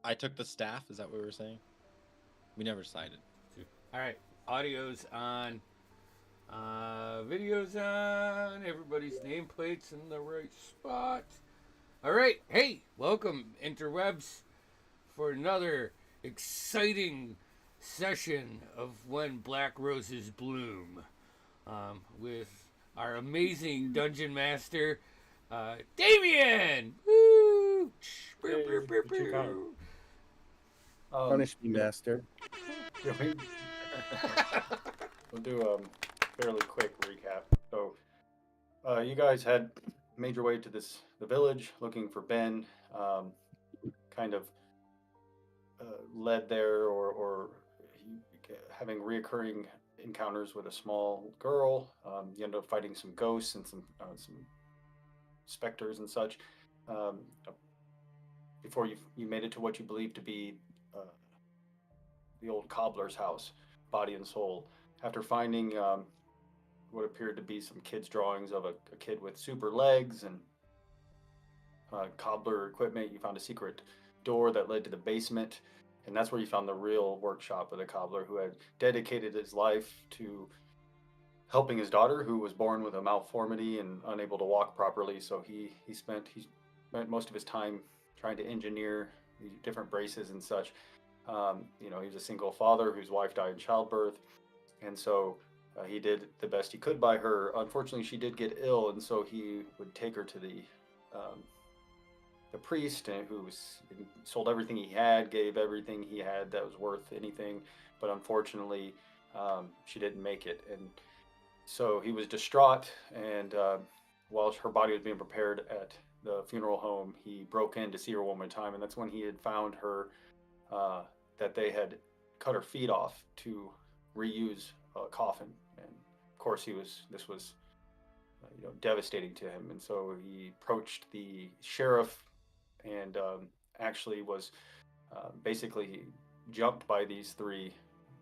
I took the staff. Is that what we were saying? We never decided. All right, audio's on, video's on. Everybody's nameplate's in the right spot. All right, hey, welcome interwebs for another exciting session of When Black Roses Bloom, with our amazing dungeon master, Damien. Woo! Hey, you're too kind. Punish me, master. Yeah, we'll do a fairly quick recap. So, you guys had made your way to the village looking for Ben. Kind of led there, or having reoccurring encounters with a small girl. You end up fighting some ghosts and some specters and such. Um, before you made it to what you believe to be uh, the old cobbler's house, body and soul. After finding what appeared to be some kids' drawings of a kid with super legs and cobbler equipment, you found a secret door that led to the basement, and that's where you found the real workshop of the cobbler, who had dedicated his life to helping his daughter, who was born with a malformity and unable to walk properly. So he spent most of his time trying to engineer the different braces and such. He was a single father whose wife died in childbirth, and so he did the best he could by her. Unfortunately, she did get ill, and so he would take her to the priest, who sold everything he had, gave everything he had that was worth anything, but unfortunately, she didn't make it, and so he was distraught. And while her body was being prepared at the funeral home, he broke in to see her one more time, and that's when he had found her. That they had cut her feet off to reuse a coffin, and of course this was devastating to him, and so he approached the sheriff, and actually was basically jumped by these three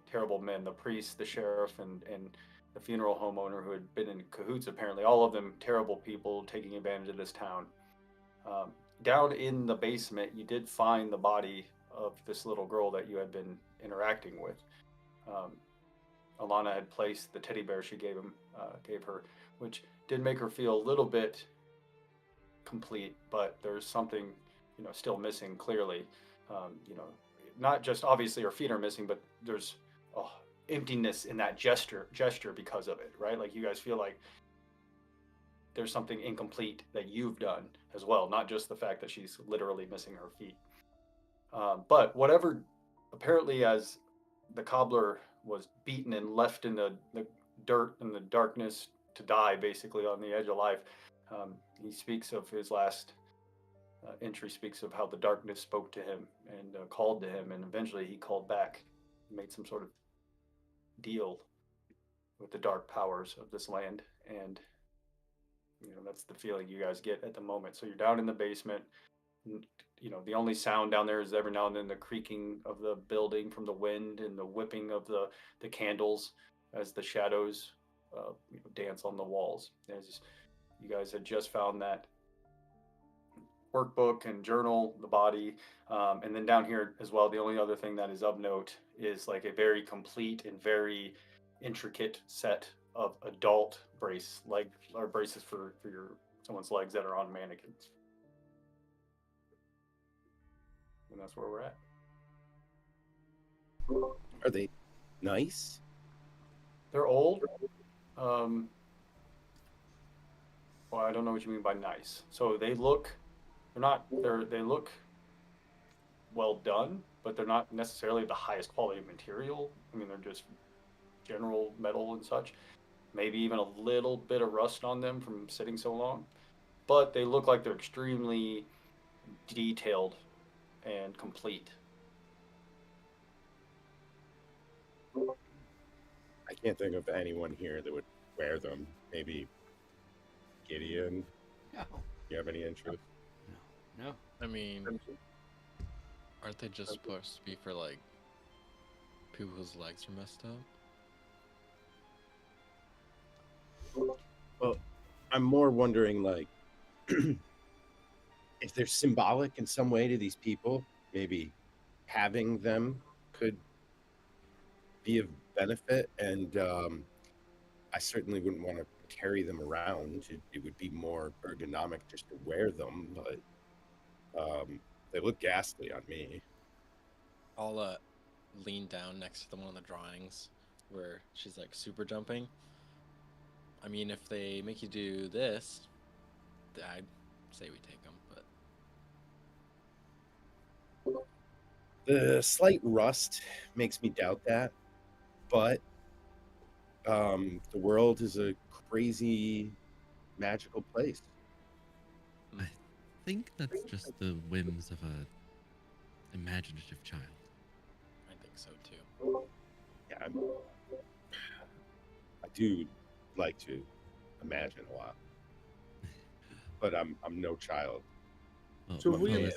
terrible men: the priest, the sheriff, and the funeral homeowner, who had been in cahoots, apparently, all of them terrible people taking advantage of this town. um, Down in the basement, you did find the body of this little girl that you had been interacting with. Um, Alana had placed the teddy bear she gave her, which did make her feel a little bit complete, but there's something, still missing clearly. You know, not just obviously her feet are missing, but there's emptiness in that gesture because of it, right? Like, you guys feel like there's something incomplete that you've done as well, not just the fact that she's literally missing her feet. But whatever, apparently, as the cobbler was beaten and left in the dirt and the darkness to die, basically on the edge of life, he speaks of his last entry, speaks of how the darkness spoke to him and called to him, and eventually he called back, made some sort of deal with the dark powers of this land. And that's the feeling you guys get at the moment. So you're down in the basement. The only sound down there is every now and then the creaking of the building from the wind, and the whipping of the candles as the shadows dance on the walls. As you guys had just found that workbook and journal, the body, and then down here as well, the only other thing that is of note is like a very complete and very intricate set of adult braces for someone's legs that are on mannequins. And that's where we're at. Are they nice? They're old. Well, I don't know what you mean by nice. So they look, they look well done, but they're not necessarily the highest quality material. I mean, they're just general metal and such. Maybe even a little bit of rust on them from sitting so long. But they look like they're extremely detailed and complete. I can't think of anyone here that would wear them. Maybe Gideon. No, You have any interest? no. I mean, aren't they just supposed to be for like people whose legs are messed up? Well, I'm more wondering, like, if they're symbolic in some way to these people. Maybe having them could be of benefit, and I certainly wouldn't want to carry them around. It would be more ergonomic just to wear them, but they look ghastly on me. I'll lean down next to the one of the drawings where she's like super jumping. I mean, if they make you do this, I'd say we take them, but The slight rust makes me doubt that, but the world is a crazy, magical place. I think that's just the whims of a imaginative child. I think so too. Yeah, I do like to imagine a lot, but I'm no child. Well, So we, fellas,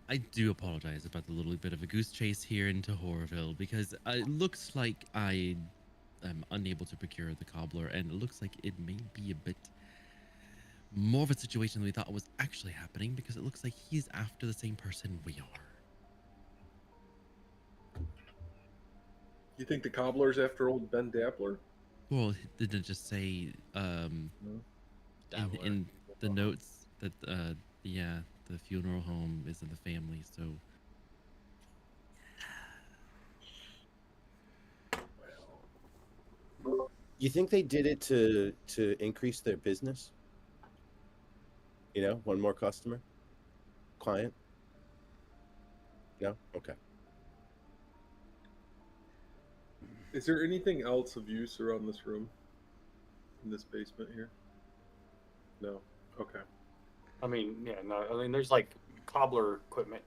I do apologize about the little bit of a goose chase here into Horrorville because it looks like I am unable to procure the cobbler, and it looks like it may be a bit more of a situation than we thought was actually happening because it looks like he's after the same person we are. you think the cobbler's after old Ben Dappler? Well, did it just say Dabbler. in the notes that yeah, the funeral home is in the family, so You think they did it to increase their business? You know, one more customer, client. No, okay. Is there anything else of use around this room? In this basement here? No. Okay. I mean, yeah, no, I mean, there's like cobbler equipment,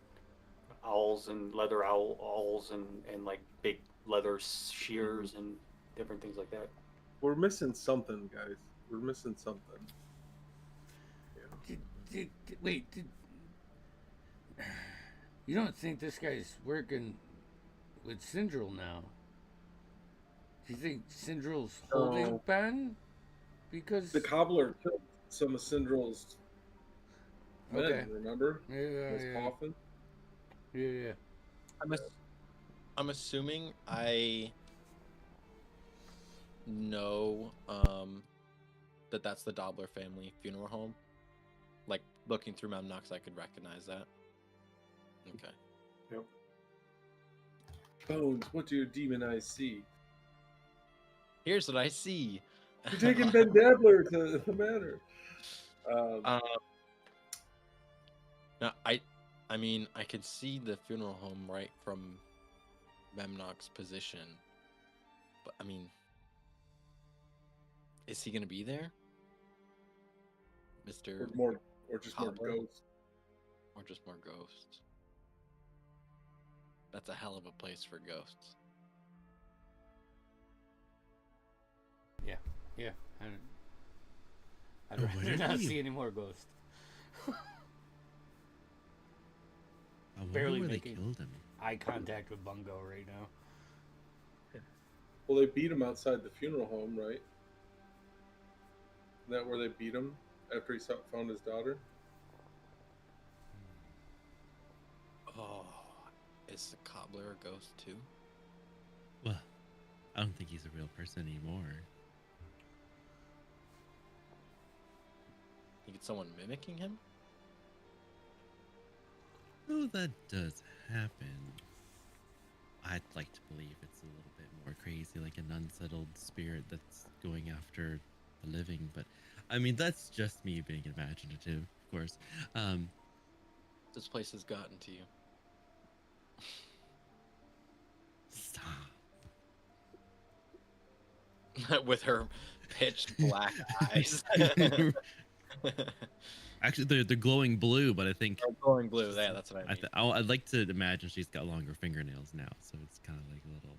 owls and leather owls and like big leather shears and different things like that. We're missing something, guys. We're missing something. Wait, you don't think this guy's working with Syndril now? Do you think Syndril's holding No. Ben? Because The cobbler killed some of Syndrill's men, Okay. remember? yeah, His yeah, coffin. yeah. I'm assuming I know that that's the Dobler family funeral home. Like looking through Memnox, I could recognize that. Okay. Yep. Bones, what do your demon eyes see? Here's what I see. You're taking Ben Dabbler to the manor. No, I mean, I could see the funeral home right from Memnox's position, but I mean, is he gonna be there, Mister? Or just more Cobbler? ghosts. Or just more ghosts? That's a hell of a place for ghosts. Yeah, I'd Oh, rather where not are you? see any more ghosts. I wonder Barely where they making- killed him. Eye contact with Bungo right now. Well, they beat him outside the funeral home, right? Isn't that where they beat him after he found his daughter? Oh, is the cobbler a ghost too? Well, I don't think he's a real person anymore. You get someone mimicking him? Oh, that does happen. I'd like to believe it's a little bit more crazy, like an unsettled spirit that's going after the living. But I mean, that's just me being imaginative, of course. This place has gotten to you. Stop. With her pitched black eyes. Actually, they're glowing blue, but I think Glowing blue. Yeah, that's what I mean. I'd like to imagine she's got longer fingernails now, so it's kind of like a little.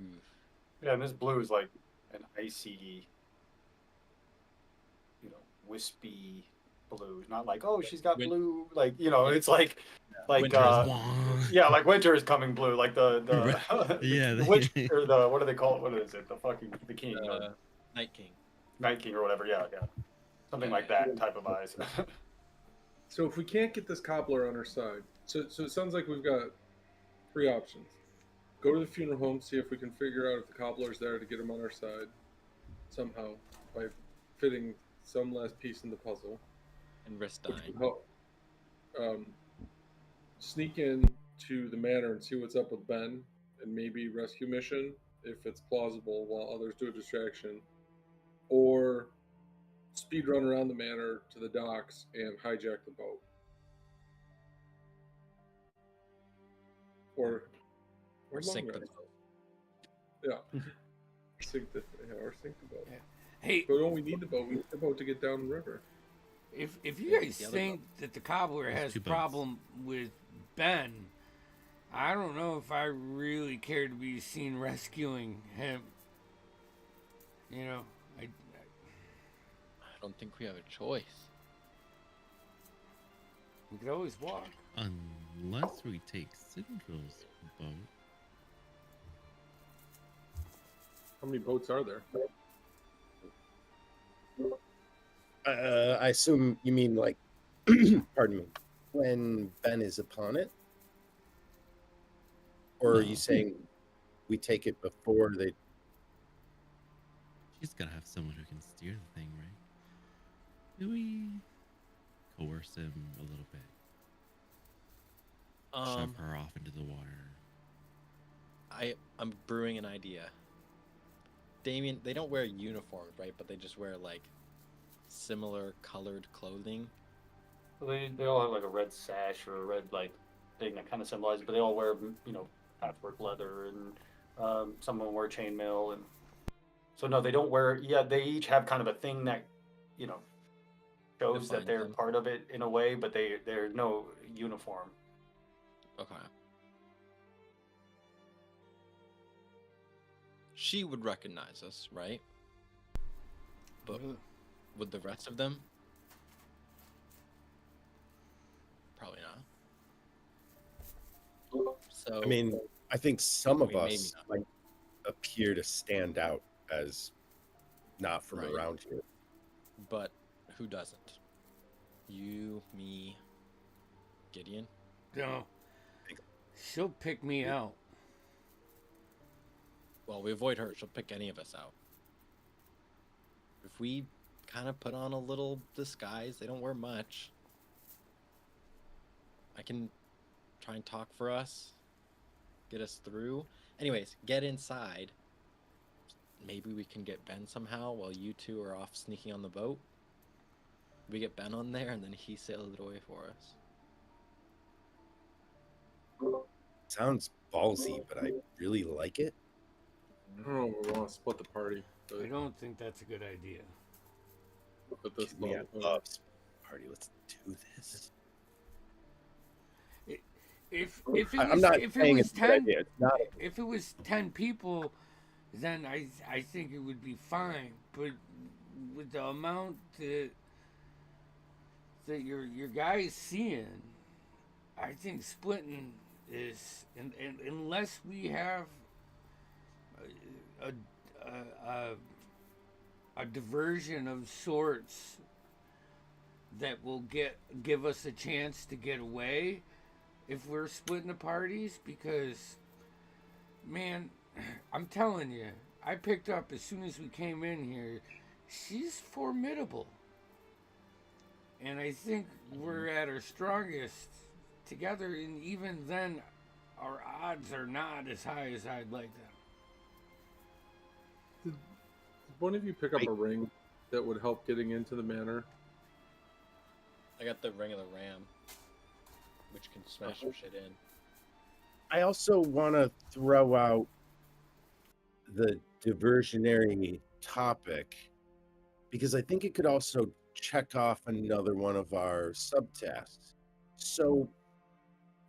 Oof. Yeah, and this blue is like an icy, wispy blue. Not like, oh, she's got blue, like, it's like Winter is yeah, like winter is coming blue, like the Yeah, the witch, or the, what do they call it? What is it? The king, or Night King. Night King, or whatever. Yeah, something like that type of eyes. So if we can't get this cobbler on our side, So it sounds like we've got three options. Go to the funeral home, see if we can figure out if the cobbler's there to get him on our side somehow by fitting some last piece in the puzzle. And risk Which dying. would help. Sneak in to the manor and see what's up with Ben, and maybe rescue mission if it's plausible while others do a distraction, or speed run around the manor to the docks and hijack the boat. Or sink long the rest. boat. Yeah. Or sink the boat. Yeah. Hey, But don't we need the boat? We need the boat to get down the river. if you Yeah, guys the other think that the cobbler There's has two a boats. problem with Ben, I don't know if I really care to be seen rescuing him. You know, I don't think we have a choice. we could always walk. Unless we take Cinder's boat. How many boats are there? I assume you mean like, pardon me, when Ben is upon it? Or are No. you saying we take it before they? She's gotta have someone who can steer the thing, right? Do we coerce him a little bit? Shove her off into the water. I'm brewing an idea. Damien, they don't wear uniforms, right? But they just wear like similar colored clothing. So they all have like a red sash or a red like thing that kind of symbolizes, but they all wear half-work leather, and some of them wear chainmail, and so no, they don't wear. Yeah, they each have kind of a thing that shows that Defines they're them. part of it in a way, but they're no uniform. Okay. She would recognize us, right? But would the rest of them? Probably not. So I mean, I think some of I mean, maybe us not. might appear to stand out as not from Right. around here. But who doesn't? You, me, Gideon. No, she'll pick me out. Well, we avoid her. She'll pick any of us out. If we kind of put on a little disguise, they don't wear much. I can try and talk for us, get us through. Anyways, get inside. Maybe we can get Ben somehow while you two are off sneaking on the boat. We get Ben on there and then he sails it away for us. Sounds ballsy, but I really like it. I don't know if we want to split the party. I don't think that's a good idea. But this Me, I level. love party. Let's do this. If it I'm was not if it saying was it's a good 10 idea. It's not. if it was 10 people, then I think it would be fine. But with the amount that your guy's seeing, I think splitting is, and unless we have a diversion of sorts that will give us a chance to get away if we're splitting the parties, because man, I'm telling you, I picked up as soon as we came in here, she's formidable. And I think we're at our strongest together, and even then our odds are not as high as I'd like them. Did one of you pick up a ring that would help getting into the manor? I got the Ring of the Ram, which can smash some shit in. I also want to throw out the diversionary topic because I think it could also check off another one of our subtasks. So,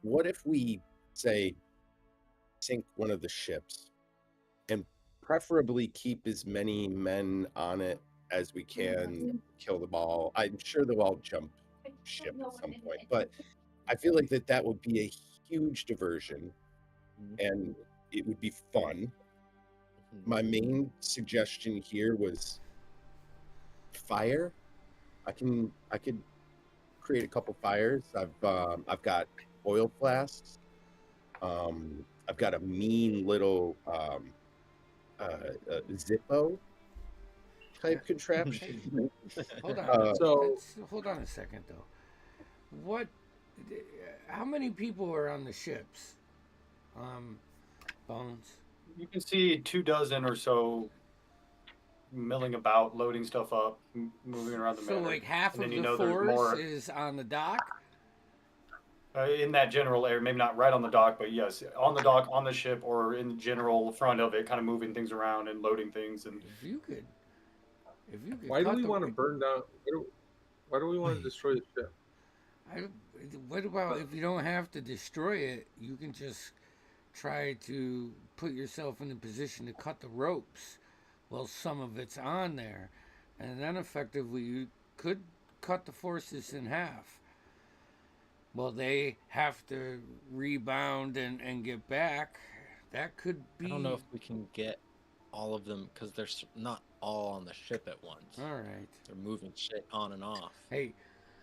what if we say sink one of the ships and preferably keep as many men on it as we can, kill them all? I'm sure they'll all jump ship at some point, but I feel like that would be a huge diversion and it would be fun. My main suggestion here was fire. I could create a couple fires. I've got oil flasks. I've got a mean little Zippo type contraption. Hold on. So Hold on a second though. What? How many people are on the ships? Bones. You can see 2 dozen or so milling about, loading stuff up, moving around the So manor. like half And of then the there's force more is on the dock. in that general area. Maybe not right on the dock, but yes, on the dock, on the ship, or in the general front of it, kind of moving things around and loading things. And If you could. why do cut we the, want to burn down? Why do we want to Wait. destroy the ship? I, what about if you don't have to destroy it? You can just try to put yourself in the position to cut the ropes while some of it's on there, and then effectively you could cut the forces in half. Well, they have to rebound and get back. That could be. I don't know if we can get all of them because they're not all on the ship at once. All right. They're moving shit on and off. Hey,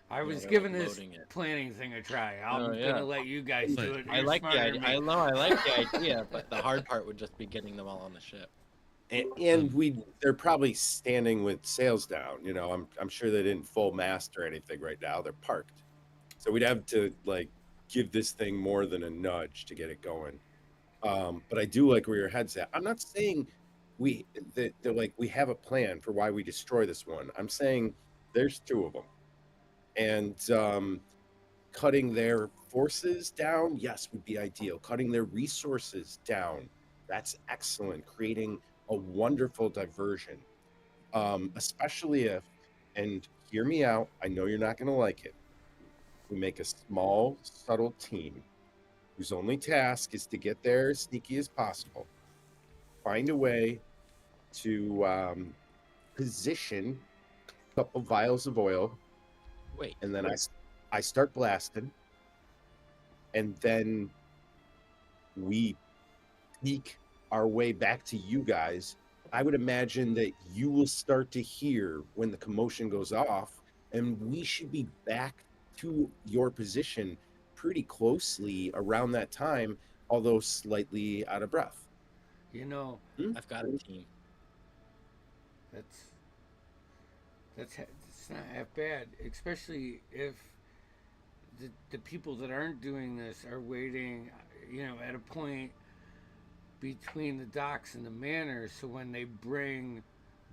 I Yeah, was they're, giving like, this loading it. planning thing a try. I'm Oh, gonna yeah. let you guys But do it. I You're like the smarter idea. than me. I know I like the idea, but the hard part would just be getting them all on the ship. And they're probably standing with sails down. You know, I'm sure they didn't full mast or anything right now. They're parked, so we'd have to like give this thing more than a nudge to get it going. But I do like where your head's at. I'm not saying they're like we have a plan for why we destroy this one. I'm saying there's two of them, and cutting their forces down, yes, would be ideal. Cutting their resources down, that's excellent. Creating a wonderful diversion, especially if, and hear me out, I know you're not going to like it. We make a small, subtle team whose only task is to get there as sneaky as possible, find a way to position a couple vials of oil, Wait, and then I start blasting, and then we sneak our way back to you guys. I would imagine that you will start to hear when the commotion goes off, and we should be back to your position pretty closely around that time, although slightly out of breath. You know, I've got a team. that's that's not half bad, especially if the people that aren't doing this are waiting, at a point between the docks and the manor, so when they bring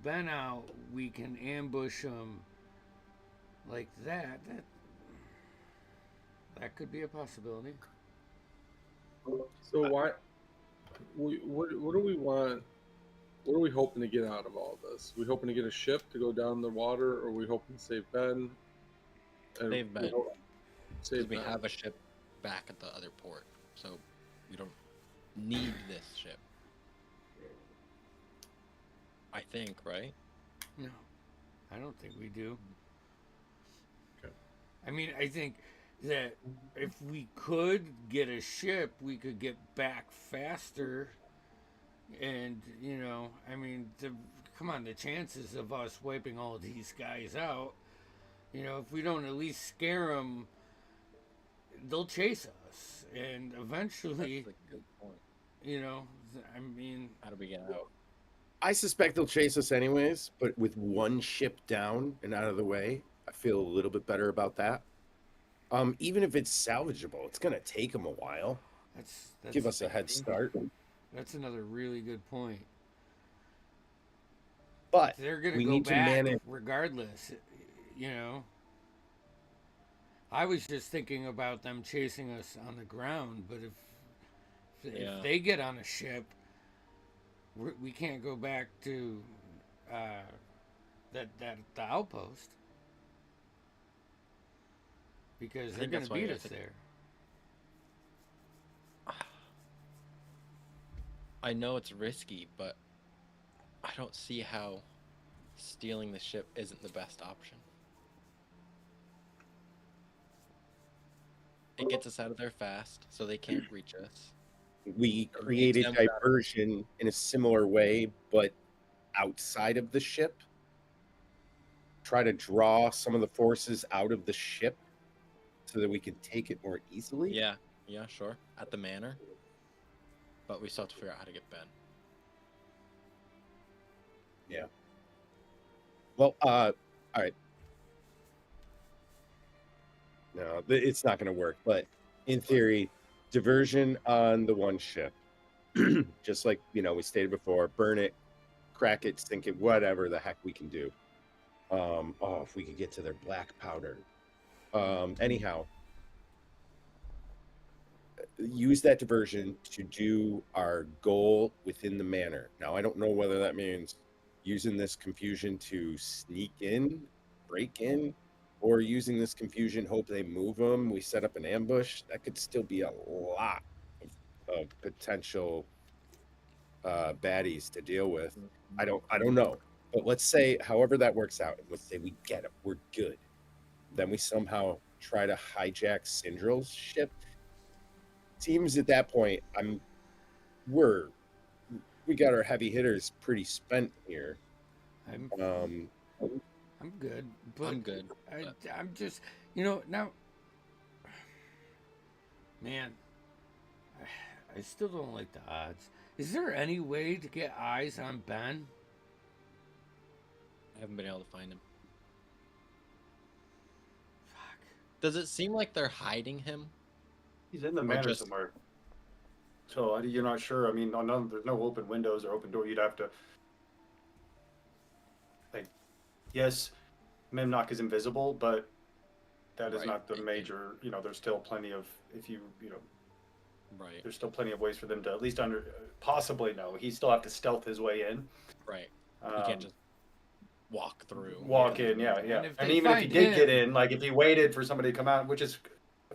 Ben out, we can ambush them like that. That could be a possibility. So why? What do we want? What are we hoping to get out of all this? We hoping to get a ship to go down the water, or we hoping to save Ben? And Save Ben. Save Because we Ben. have a ship back at the other port, so we don't need this ship. I think, right? No, I don't think we do. Okay. I mean, I think that if we could get a ship, we could get back faster. And, I mean, come on, the chances of us wiping all these guys out, if we don't at least scare them, they'll chase us. And eventually, That's a good point. I mean, How do we get out? I suspect they'll chase us anyways, but with one ship down and out of the way, I feel a little bit better about that. Even if it's salvageable, it's going to take them a while. that's Give us a head start. That's another really good point. But They're gonna we go need to back manage. regardless. I was just thinking about them chasing us on the ground, but Yeah. if they get on a ship, we can't go back to the outpost because they're think gonna that's why beat I us think- there. I know it's risky, but I don't see how stealing the ship isn't the best option. It gets us out of there fast, so they can't reach us. We create a them better. diversion in a similar way, but outside of the ship. Try to draw some of the forces out of the ship so that we can take it more easily? Yeah, sure. At the manor. But we still have to figure out how to get Ben. Yeah. Well, all right. No, it's not going to work. But in theory, diversion on the one ship, just like we stated before, burn it, crack it, sink it, whatever the heck we can do. If we could get to their black powder. Anyhow, use that diversion to do our goal within the manor. Now, I don't know whether that means using this confusion to sneak in, break in, or using this confusion, hope they move them. We set up an ambush. That could still be a lot of potential baddies to deal with. I don't know. But let's say, however that works out, and let's say we get them, we're good. Then we somehow try to hijack Syndrel's ship. Seems at that point, we got our heavy hitters pretty spent here. I'm good. But I'm good. I'm just, now, man, I still don't like the odds. Is there any way to get eyes on Ben? I haven't been able to find him. Fuck. Does it seem like they're hiding him? He's in the Or manor just- somewhere. So you're not sure. I mean, there's no open windows or open door. You'd have to, yes, Memnock is invisible, but that is Right. not the major. There's still plenty of Right. there's still plenty of ways for them to at least possibly know. He still have to stealth his way in. Right. He can't just walk through. walk in. Yeah. if And they even if he find did get him- in, like if he waited for somebody to come out, which is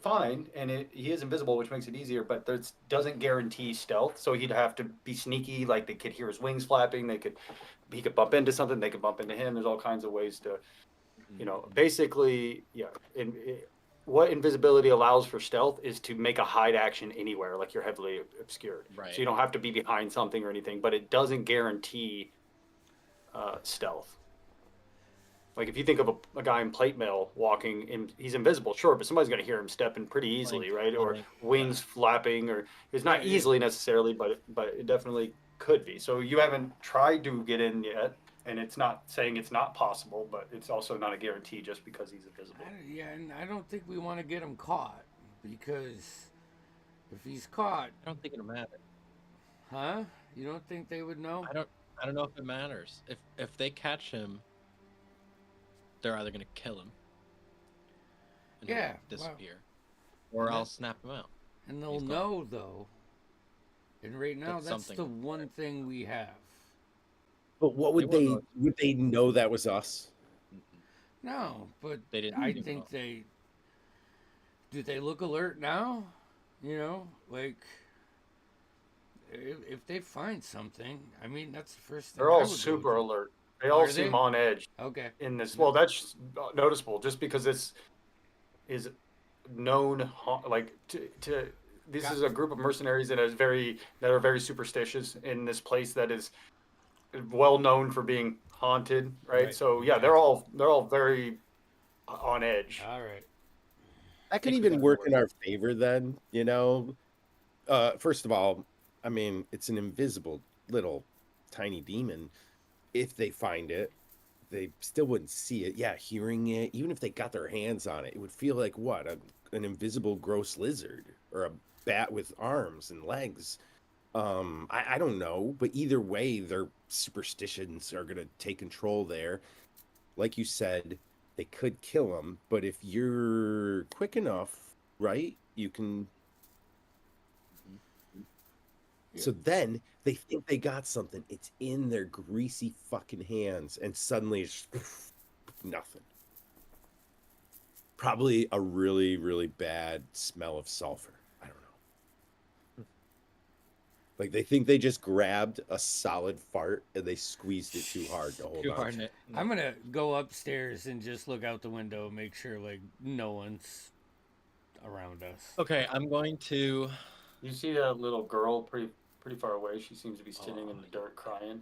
fine, and he is invisible, which makes it easier, but that doesn't guarantee stealth. So he'd have to be sneaky. Like they could hear his wings flapping. He could bump into something. They could bump into him. There's all kinds of ways to, basically, yeah. What invisibility allows for stealth is to make a hide action anywhere, like you're heavily obscured. Right. So you don't have to be behind something or anything, but it doesn't guarantee stealth. Like if you think of a guy in plate mail walking in, he's invisible, sure, but somebody's going to hear him stepping pretty easily, right? Or wings flapping, or it's not easily necessarily, but it definitely could be. So you haven't tried to get in yet, and it's not saying it's not possible, but it's also not a guarantee just because he's invisible. And I don't think we want to get him caught, because if he's caught, I don't think it'll matter. huh? You don't think they would know? I don't know if it matters. If they catch him, they're either gonna kill him. And he'll Yeah, disappear. Or I'll snap him out. And they'll He's gone. know, though. And right now, That's that's something. the one thing we have. But what would They won't would they know that was us? No, but They didn't I do think well. do they look alert now? Like if they find something, I mean that's the first thing. They're I all would go super do. alert. They all Are seem they? on edge Okay. in this. Well, that's noticeable just because this is known. This is a group of mercenaries that are very superstitious in this place that is well known for being haunted, right? Right. So yeah, they're all very on edge. All right. That could Think even about work it. in our favor then, First of all, I mean, it's an invisible little tiny demon. If they find it, they still wouldn't see it. Yeah, hearing it, even if they got their hands on it, it would feel like what? An invisible gross lizard or a bat with arms and legs. I don't know, but either way, their superstitions are gonna take control there. Like you said, they could kill him, but if you're quick enough, right, you can. So then they think they got something. It's in their greasy fucking hands, and suddenly it's nothing. Probably a really, really bad smell of sulfur. I don't know. Like they think they just grabbed a solid fart and they squeezed it too hard to hold Too on. hard in it. I'm gonna go upstairs and just look out the window, and make sure like no one's around us. Okay, I'm going to. You see that little girl pretty far away. She seems to be sitting in the dirt crying,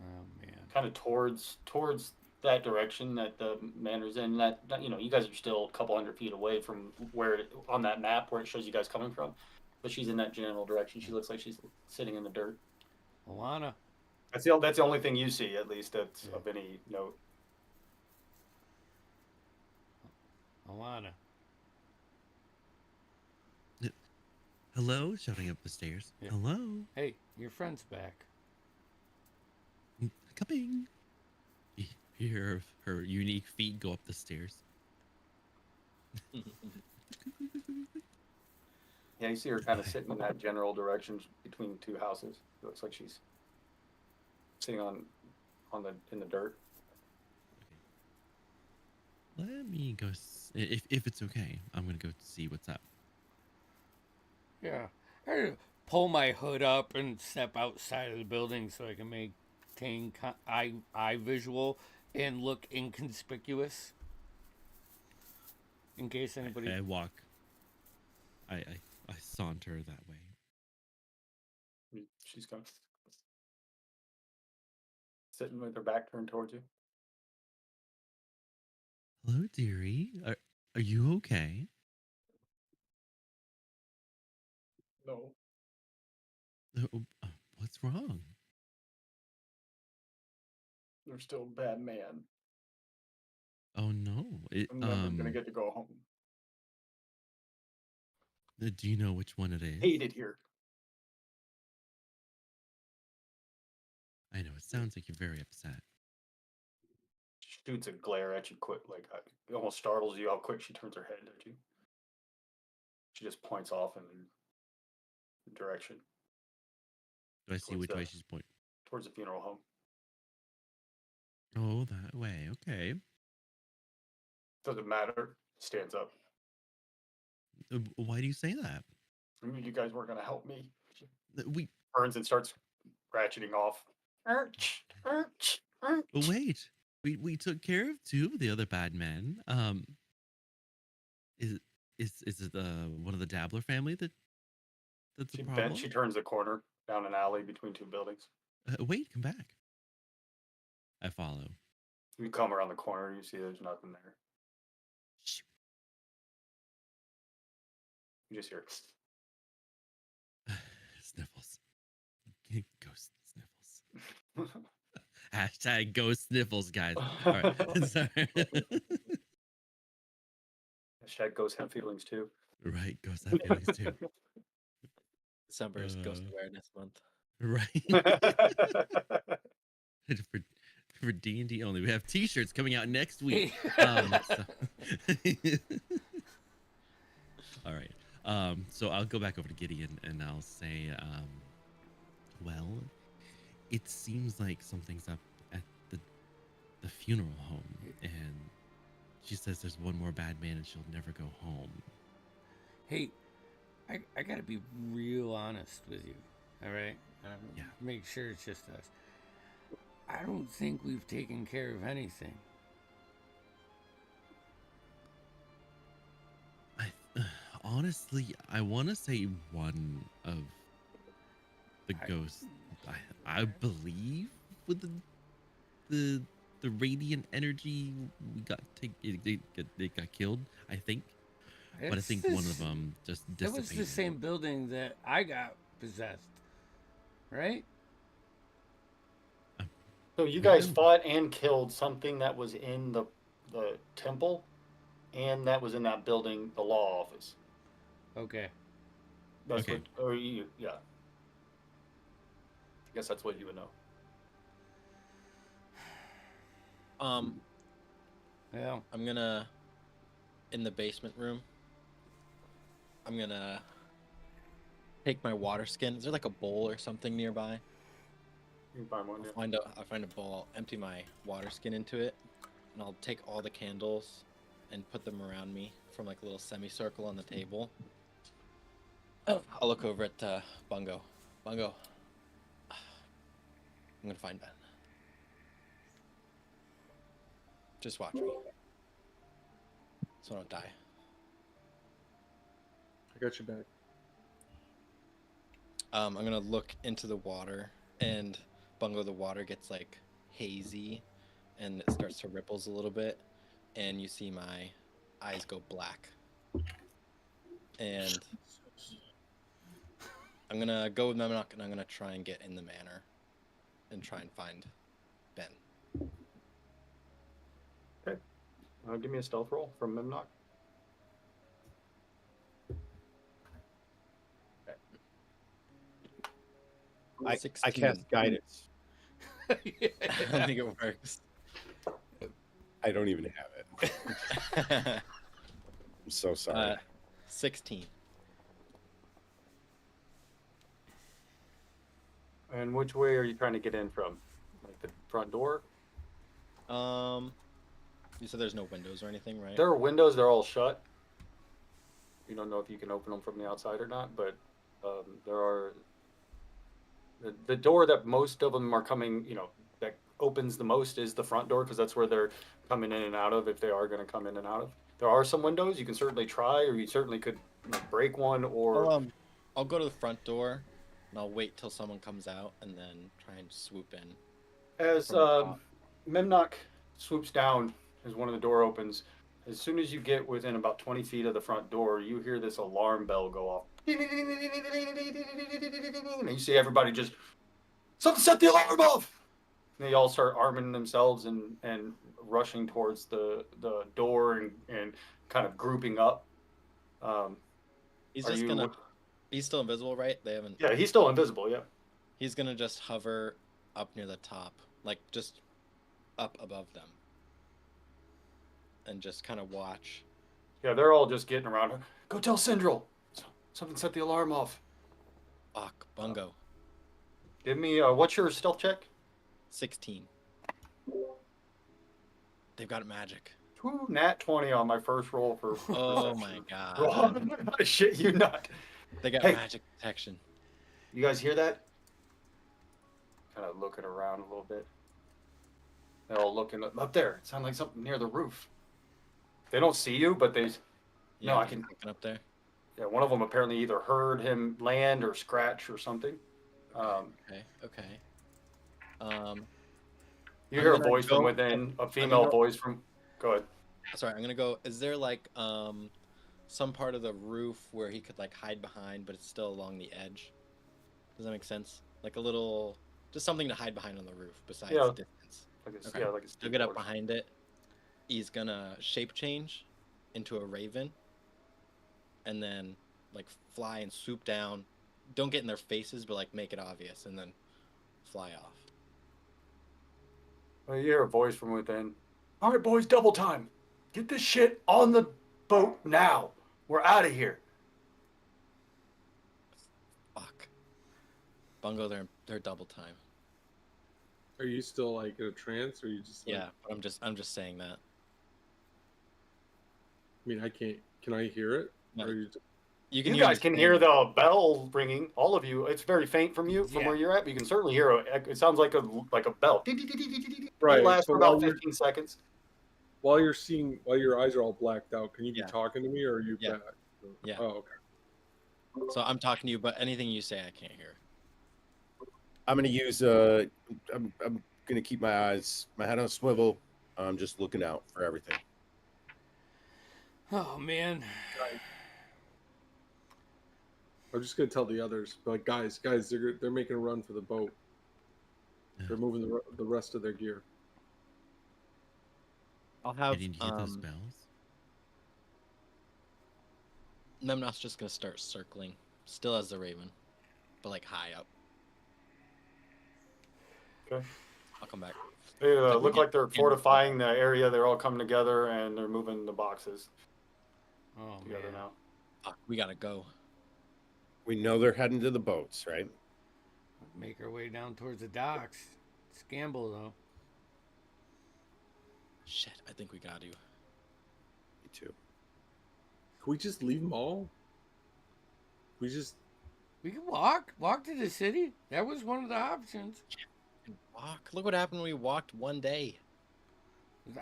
Oh man. kind of towards that direction that the manor's in. That you guys are still a couple hundred feet away from where on that map where it shows you guys coming from, but she's in that general direction. She looks like she's sitting in the dirt. Alana. That's the only thing you see, at least that's Yeah. of any note. Alana. Hello, shouting up the stairs. Yeah. Hello, Hey, your friend's back. coming. You hear her unique feet go up the stairs. Yeah, you see her kind of sitting in that general direction between two houses. It looks like she's sitting in the dirt. Let me go. If it's okay, I'm gonna go see what's up. Yeah. I pull my hood up and step outside of the building so I can maintain eye visual and look inconspicuous. In case anybody. I walk. I saunter that way. She's kind of sitting with her back turned towards you. Hello, dearie. Are you okay? No, What's wrong? you're still a bad man. Oh no. I'm never gonna get to go home. Do you know which one it is? Hate it here. I know. It sounds like you're very upset. Shoots a glare at you quick, like it almost startles you how quick she turns her head at you. She just points off in the direction Do I see which way she's pointing? towards the funeral home. Oh, that way. Okay. Doesn't matter. Stands up. Why do you say that? I mean, you guys weren't gonna help me. She We turns and starts ratcheting off. wait. We took care of two of the other bad men. Is is it one of the Dabbler family that's the She problem? bent. She turns the corner down an alley between two buildings. Wait, come back. I follow. You come around the corner. You see there's nothing there. Shoot. You just hear. Sniffles. Ghost sniffles. Hashtag ghost sniffles, guys. All right. Sorry. Hashtag ghosts have feelings too. Right. Ghosts have feelings too. December is Ghost Awareness Month. Right. for D&D only. We have T-shirts coming out next week. All right. So I'll go back over to Gideon and I'll say, well, it seems like something's up at the funeral home, and she says there's one more bad man and she'll never go home. Hey, I gotta be real honest with you, all right? Yeah. Make sure it's just us. I don't think we've taken care of anything. Honestly, I want to say one of the ghosts. I believe with the radiant energy we got it got killed. I think, but I think one of them just That dissipated. was the same building that I got possessed, right? So you guys fought and killed something that was in the temple, and that was in that building, the law office. Okay. That's Okay. yeah. I guess that's what you would know. Yeah. I'm gonna in the basement room. I'm gonna take my water skin. Is there like a bowl or something nearby? You can find one. Yeah. I'll find a bowl. I'll empty my water skin into it, and I'll take all the candles and put them around me from like a little semicircle on the table. I'll look over at Bungo. Bungo, I'm gonna find Ben. Just watch me, so I don't die. I got you back. I'm gonna look into the water, and Bungo, the water gets like hazy and it starts to ripples a little bit, and you see my eyes go black. And I'm gonna go with Memnock, and I'm gonna try and get in the manor and try and find Ben. Okay. Give me a stealth roll from Mimnock. I 16. cast guidance. I don't think it works. I don't even have it. I'm so sorry. 16. And which way are you trying to get in from? Like the front door? You said there's no windows or anything, right? There are windows. They're all shut. You don't know if you can open them from the outside or not, but there are. The door that most of them are coming, that opens the most is the front door because that's where they're coming in and out of if they are going to come in and out of. There are some windows you can certainly try, or you certainly could break one, or I'll go to the front door, and I'll wait till someone comes out, and then try and swoop in. as from the top. Memnock swoops down as one of the door opens. As soon as you get within about 20 feet of the front door, you hear this alarm bell go off. And you see everybody just, something set the alarm off! And they all start arming themselves and rushing towards the door and kind of grouping up. He's just gonna. He's still invisible, right? They haven't. Yeah, he's still invisible, yeah. He's gonna just hover up near the top, like just up above them, and just kind of watch. Yeah, they're all just getting around. Go tell Syndril. Something set the alarm off. Fuck, Bungo. Give me, what's your stealth check? 16. They've got magic. Ooh, nat 20 on my first roll for. Oh my god. Shit, you not. They got Hey. magic protection. You guys hear that? Kind of looking around a little bit. They're all looking up there. It sounds like something near the roof. They don't see you, but they. Yeah, No, I can. looking up there. Yeah, one of them apparently either heard him land or scratch or something. Okay. You I'm hear a gonna voice from go- within, a female voice from. Go ahead. Sorry, I'm gonna go. Is there like some part of the roof where he could like hide behind, but it's still along the edge? Does that make sense? Like a little, just something to hide behind on the roof besides Yeah. distance. Like a, Okay. Yeah, like a He'll get up skateboard. behind it. He's gonna shape change into a raven, and then like fly and swoop down. Don't get in their faces, but like make it obvious, and then fly off. Well, you hear a voice from within. All right, boys, double time. Get this shit on the boat now. We're out of here. Fuck. Bungo, they're double time. Are you still like in a trance, or are you just like, Yeah, but I'm just saying that. I mean, I can't. Can I hear it? No. Or are you You hear guys me can saying hear it. the bell ringing. All of you. It's very faint from you, from Yeah. where you're at. But you can certainly hear it sounds like a bell. Right, It lasts but for while about you're- 15 seconds. while your eyes are all blacked out? Can you Yeah. be talking to me, or are you Yeah. back? Yeah. Oh, okay. So I'm talking to you, but anything you say, I can't hear. I'm gonna use I'm gonna keep my head on a swivel. I'm just looking out for everything. Oh man. I'm just gonna tell the others, like, guys, they're making a run for the boat. They're moving the rest of their gear. I'll have Didn't hear those bells. Memno's just gonna start circling, still as the raven, but like high up. Okay. I'll come back. They Like we look get- like they're fortifying the area. They're all coming together and they're moving the boxes Oh together man. now. Fuck, we gotta go. We know they're heading to the boats, right? Make our way down towards the docks. It's a gamble though. Shit, I think we got to. Me too. Can we just leave them all? We just We can walk to the city. That was one of the options. Walk. Look what happened when we walked one day.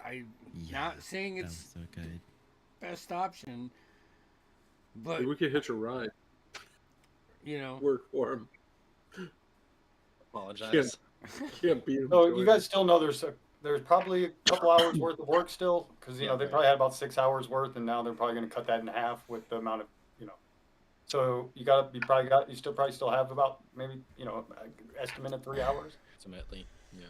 I Yeah, not saying that it's was so good. best option, but maybe we could hitch a ride. you know, Work for him. Apologize. Can't beat him. So to you it. guys still know there's there's probably a couple hours worth of work still, because Yeah, they right. probably had about 6 hours worth, and now they're probably going to cut that in half with the amount of. So you still probably still have about maybe estimate of 3 hours. Ultimately, yeah.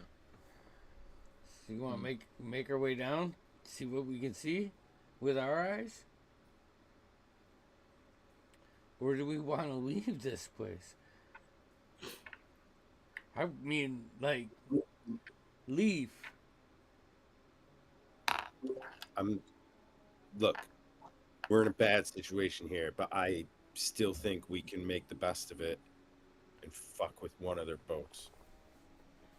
So you want to make our way down, see what we can see with our eyes, or do we want to leave this place? I mean, like, leave. Look, we're in a bad situation here, but I still think we can make the best of it and fuck with one of their boats.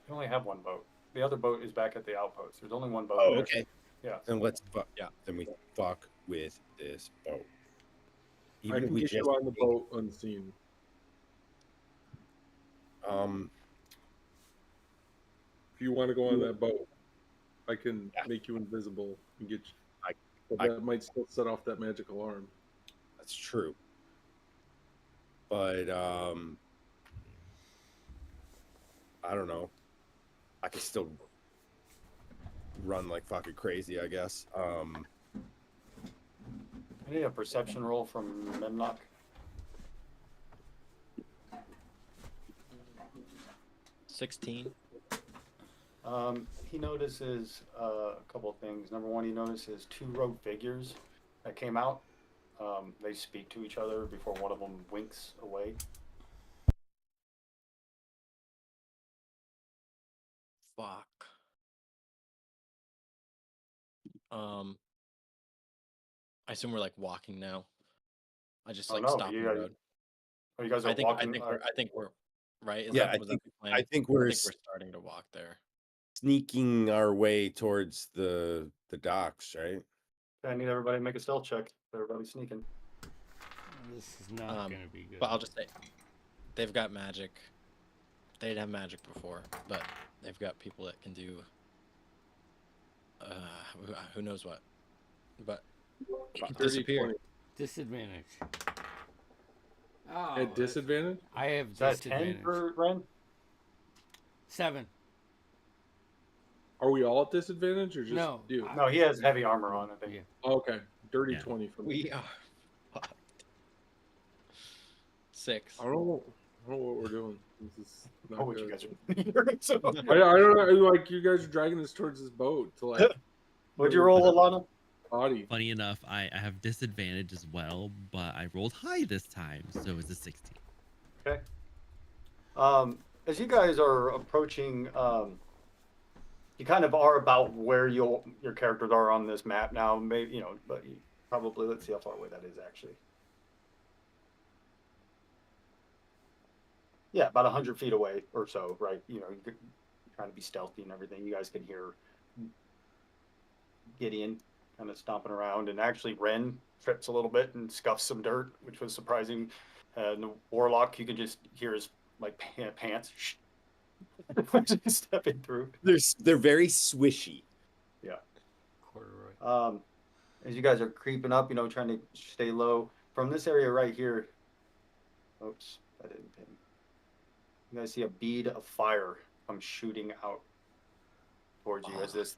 You only have one boat. The other boat is back at the outpost. There's only one boat. Oh, there. okay. Yeah. Then let's fuck. Yeah. Then we fuck with this boat. I can get you on the boat unseen. If you want to go on that boat, I can make you invisible and get you. But that might still set off that magic alarm. That's true. But I don't know. I can still run like fucking crazy, I guess. I need a perception roll from Memnock. 16. He notices a couple of things. Number one, he notices two rogue figures that came out. They speak to each other before one of them winks away. Fuck. I assume we're like walking now. I just like no, stop you the guys, road. you guys are I think walking. I think we're right. Is Yeah, that, was that the plan? I think we're I think we're starting to walk there. sneaking our way towards the docks, right? I need everybody to make a stealth check. Everybody's sneaking. This is not going to be good. But I'll just say, they've got magic. They didn't have magic before, but they've got people that can do who knows what. But disappear. Disadvantage. At disadvantage? I have Is that disadvantage. 10 for Ren? 7. Are we all at disadvantage or just No, you? No, he has heavy armor on, I think. Yeah. Oh, okay. Dirty Yeah. 20 for me. We are fucked. 6. I don't know what we're doing. This is not Oh, what good. you guys are. So, I don't know. Like, you guys are dragging us towards this boat to, like, what'd you roll, Alana? body. Funny enough, I have disadvantage as well, but I rolled high this time, so it's a 16. Okay. As you guys are approaching, you kind of are about where your characters are on this map now. Maybe but you probably let's see how far away that is actually. Yeah, about 100 feet away or so, right? You're trying to be stealthy and everything. You guys can hear Gideon kind of stomping around, and actually Ren trips a little bit and scuffs some dirt, which was surprising. And the Warlock, you can just hear his like pants stepping through. They're very swishy. Yeah. Corduroy. As you guys are creeping up, trying to stay low from this area right here. Oops, I didn't pin. You guys see a bead of fire come shooting out towards you as this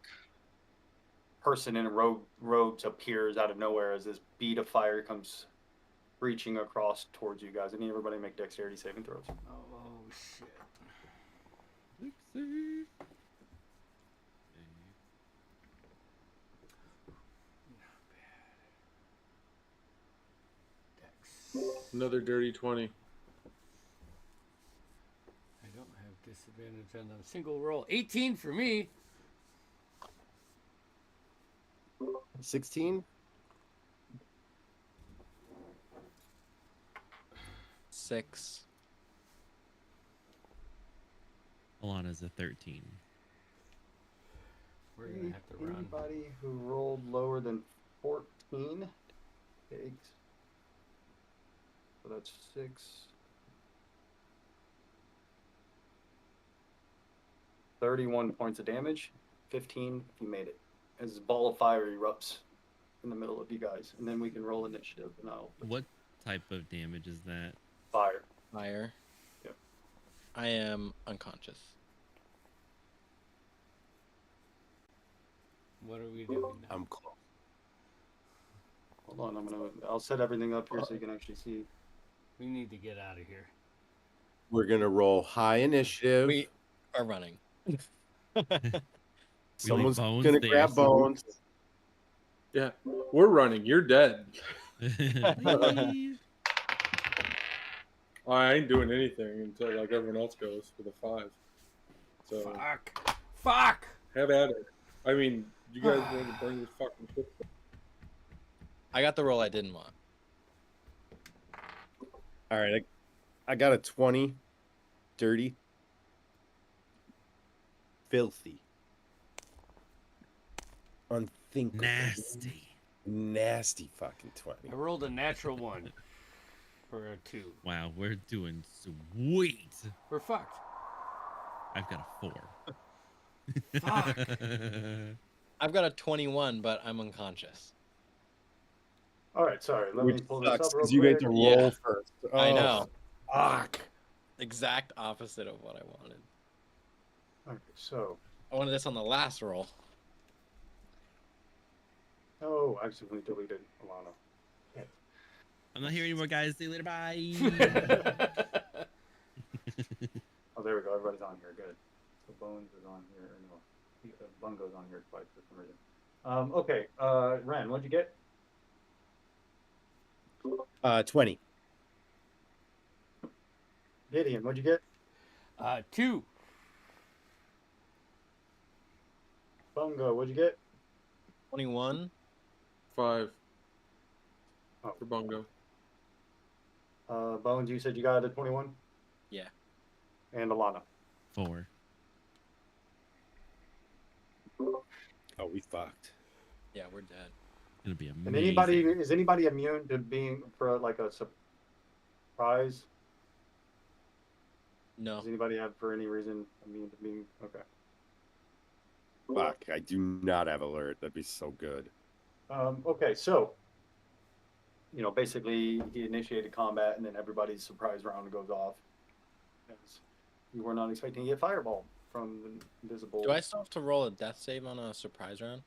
person in robes appears out of nowhere as this bead of fire comes reaching across towards you guys. I need everybody to make dexterity saving throws. Oh, shit. Another dirty 20. I don't have disadvantage on a single roll. 18 for me. 16? 6. Alana's a 13. We're going to have to run. Anybody who rolled lower than 14 takes. So that's 6. 31 points of damage. 15 if you made it. As this ball of fire erupts in the middle of you guys, and then we can roll initiative. And What type of damage is that? Fire. Fire. Yep. I am unconscious. What are we doing now? I'm close. Hold on, I'll set everything up here so you can actually see. We need to get out of here. We're gonna roll high initiative. We are running. Someone's Bones gonna there, grab so- Bones. Yeah, we're running. You're dead. Whee! I ain't doing anything until like everyone else goes for the 5. So Fuck! have at it. I mean, you guys want to bring this fucking shit. I got the roll I didn't want. All right, I got a 20. Dirty. Filthy. Unthinkable. Nasty. Nasty fucking 20. I rolled a natural 1 for a 2. Wow, we're doing sweet. We're fucked. I've got a 4. Fuck. I've got a 21, but I'm unconscious. All right, sorry. Let Which me pull this sucks up real because you get quick. to roll Yeah. first. I Oh, know. Fuck. Exact opposite of what I wanted. Okay, so, I wanted this on the last roll. oh, I accidentally deleted Alana. I'm not here anymore, guys. See you later. Bye. Oh, there we go. Everybody's on here. Good. So Bones is on here. No, Bungo's on here twice for some reason. Okay. Ren, what'd you get? 20. Gideon, what'd you get? 2. Bungo, what'd you get? 21. 5 Oh. for Bungo. Bones, you said you got a 21? Yeah. And Alana. 4. Oh, we fucked. Yeah, we're dead. Gonna be amazing. And is anybody immune to being for like a surprise? No. Does anybody have for any reason immune to being okay? Fuck. I do not have alert. That'd be so good. Okay, so basically he initiated combat and then everybody's surprise round goes off. As you were not expecting to get fireball from the invisible. Do I still have to roll a death save on a surprise round?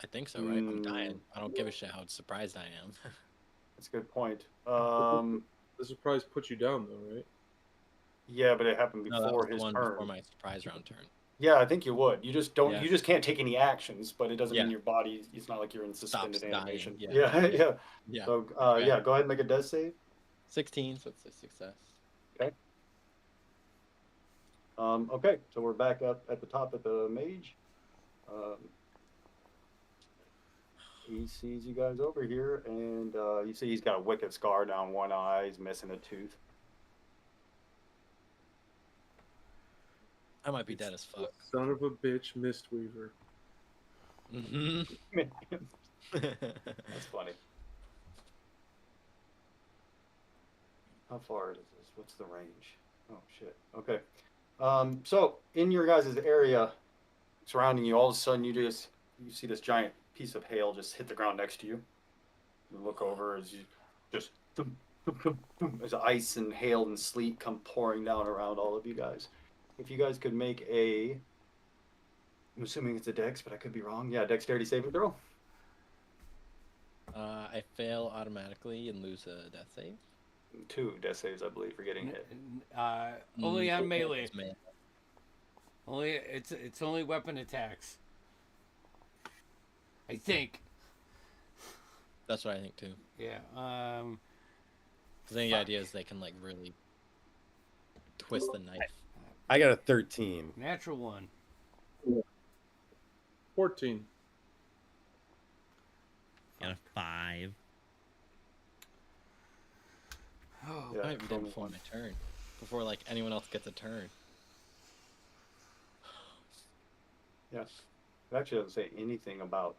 I think so, right? I'm dying. I don't give a shit how surprised I am. That's a good point. The surprise put you down though, right? Yeah, but it happened No, that before was the his one turn. before my surprise round turn. Yeah, I think you would. You just don't. Yeah. You just can't take any actions, but it doesn't Yeah. mean your body. It's not like you're in suspended Stops dying. animation. Yeah. Yeah, yeah. Yeah. So, Okay. yeah, go ahead and make a death save. 16, so it's a success. Okay, so we're back up at the top at the mage. He sees you guys over here, and you see he's got a wicked scar down one eye. He's missing a tooth. I might be dead as fuck. Son of a bitch, Mistweaver. Mm-hmm. That's funny. How far is this? What's the range? Oh shit. Okay. So in your guys' area surrounding you, all of a sudden you see this giant piece of hail just hit the ground next to you. You look over as you just as ice and hail and sleet come pouring down around all of you guys. If you guys could make I'm assuming it's a dex, but I could be wrong. Yeah, dexterity saving throw. I fail automatically and lose a death save. 2 death saves, I believe, for getting hit. Only on melee. It's melee. Only it's only weapon attacks. I think. That's what I think too. Yeah. Because the idea is they can like really twist the knife. I got a 13. Natural 1. 14. Got a 5. Oh, Yeah, I might be dead from- before my turn. Before like anyone else gets a turn. Yeah. It actually doesn't say anything about.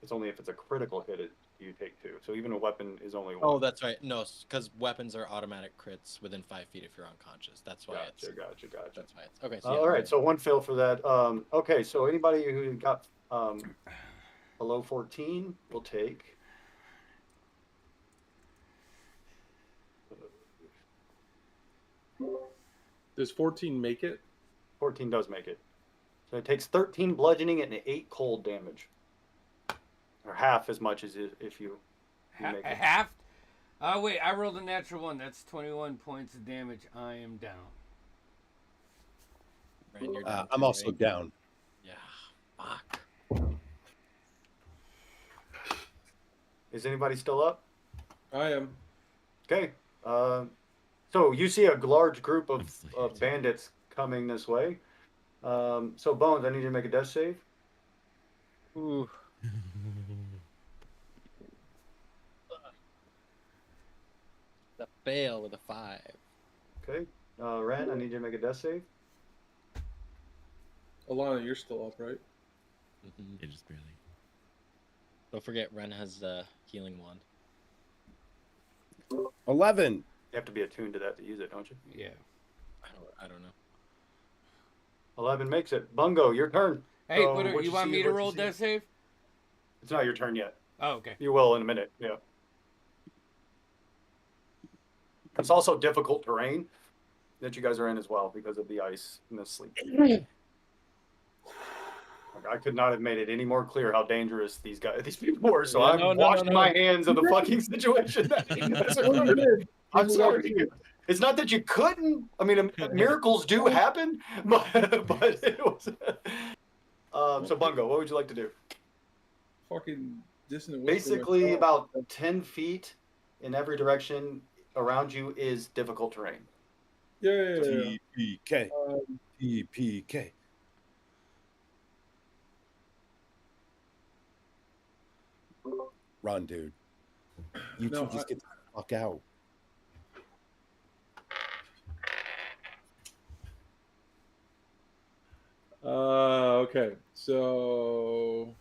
It's only if it's a critical hit you take 2. So even a weapon is only 1. Oh, that's right. No, because weapons are automatic crits within 5 feet if you're unconscious. That's why it's. Gotcha. That's why it's okay. So All right, so 1 fail for that. Okay, so anybody who got below 14 will take. Does 14 make it? 14 does make it. So it takes 13 bludgeoning and 8 cold damage, or half as much as if you make it. Half? Oh, wait, I rolled a natural 1. That's 21 points of damage. I am down. Ren, you're down I'm too, also right? down. Yeah. Fuck. Is anybody still up? I am. Okay. So you see a large group I'm still here of too. bandits coming this way. So Bones, I need you to make a death save. Ooh. The fail with a 5. Okay. Ren, I need you to make a death save. Alana, you're still up, right? Mm-hmm. Yeah, just barely. Don't forget, Ren has the healing wand. 11. You have to be attuned to that to use it, don't you? Yeah. I don't know. 11 makes it. Bungo, your turn. Hey, So what what you want see me is to what you roll see. death save? It's not your turn yet. Oh, okay. You will in a minute. Yeah. It's also difficult terrain that you guys are in as well because of the ice and the sleep. I could not have made it any more clear how dangerous these people were. So Yeah, I'm washing my hands of the fucking situation. I'm sorry. It's not that you couldn't. I mean, miracles do happen, but it was. So Bungo, what would you like to do? Fucking dissonant whisper Basically, myself. about 10 feet in every direction around you is difficult terrain. Yeah. TPK. TPK. Run, dude. You No, two just get the fuck out. Okay. So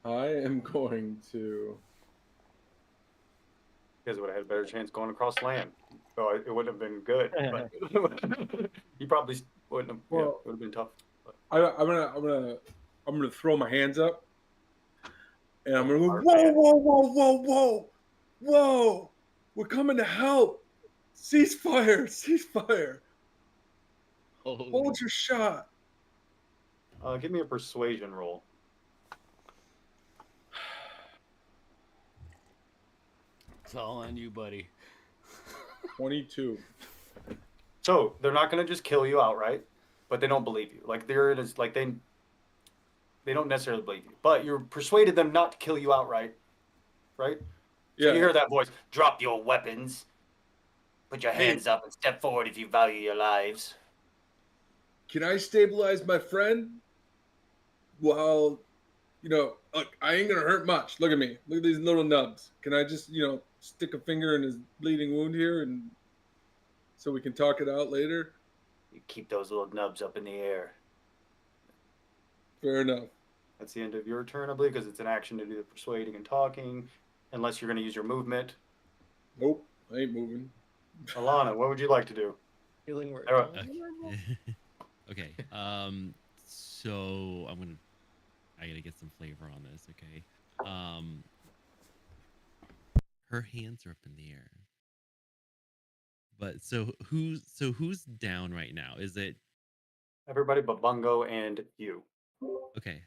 I am going to. You guys would have had a better chance going across land. So it wouldn't have been good. But you probably wouldn't have. Yeah, it would have been tough. But I'm gonna throw my hands up, and I'm gonna go, Hard whoa, man. whoa, whoa, whoa, whoa, whoa! We're coming to help. Ceasefire, ceasefire. Hold your shot. Give me a persuasion roll. It's all on you, buddy. 22. So they're not going to just kill you outright, but they don't believe you. Like there it is. Like they don't necessarily believe you, but you're persuaded them not to kill you outright, right? So Yeah. you hear that voice. Drop your weapons. Put your hands up and step forward if you value your lives. Can I stabilize my friend? Well, look, I ain't gonna hurt much. Look at me. Look at these little nubs. Can I just, stick a finger in his bleeding wound here, and so we can talk it out later? You keep those little nubs up in the air. Fair enough. That's the end of your turn, I believe, because it's an action to do the persuading and talking, unless you're going to use your movement. Nope, I ain't moving. Alana, what would you like to do? Healing word. Okay. So I gotta get some flavor on this. Okay. Her hands are up in the air. But who's down right now? Is it Everybody but Bungo and you. okay?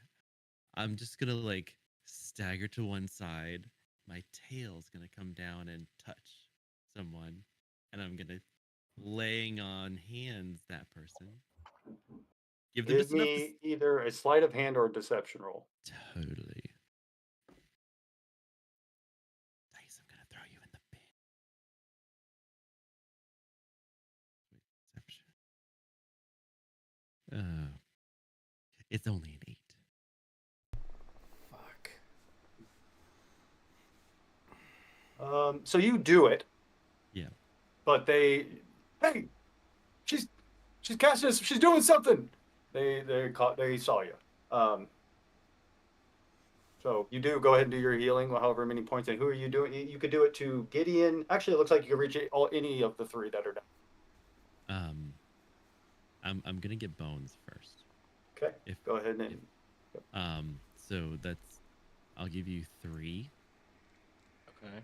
I'm just gonna like stagger to one side. My tail's gonna come down and touch someone, and I'm gonna laying on hands that person. Give them Give just enough. me either a sleight of hand or a deception roll. Totally. Dice, I'm gonna throw you in the bin. Deception. It's only an 8. Fuck. So you do it. Yeah. But hey, she's casting us. She's doing something. They saw you. So you do go ahead and do your healing, however many points. And who are you doing? You could do it to Gideon. Actually, it looks like you can reach any of the 3 that are down. I'm gonna get bones first. Okay. Go ahead and. So I'll give you 3. Okay.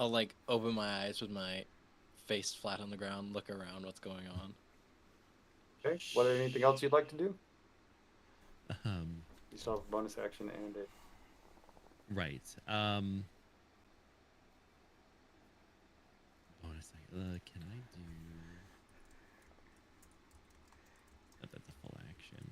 I'll like open my eyes with my face flat on the ground, look around, what's going on. Okay. What? Anything else you'd like to do? Um, You still have a bonus action and a. right. Bonus. Can I do? That's a full action.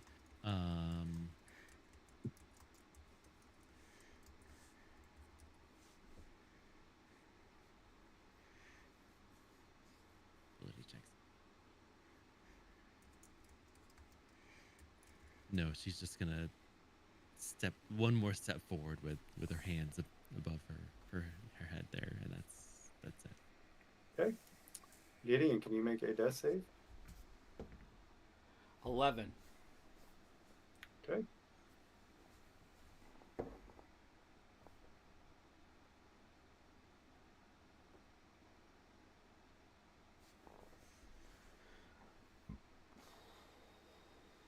Ability checks. No, she's just gonna step one more step forward with her hands above her head there, and that's it. Okay. Gideon, can you make a death save? 11. Okay.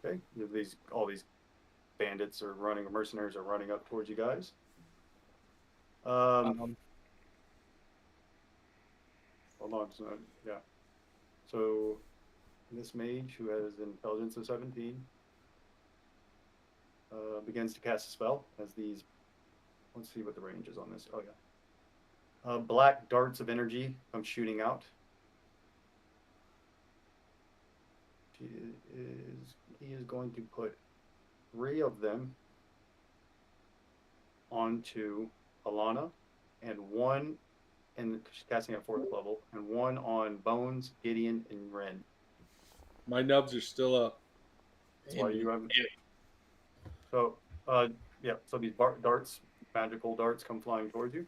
Okay. All these bandits are running, or mercenaries are running up towards you guys. Hold on. Yeah. So this mage, who has an intelligence of 17, begins to cast a spell as these. Let's see what the range is on this. Oh yeah. Black darts of energy come shooting out. He is going to put 3 of them onto Alana, and 1, and she's casting at 4th level, and 1 on Bones, Gideon, and Ren. My nubs are still up. That's why you haven't. So, yeah. So these darts, magical darts, come flying towards you.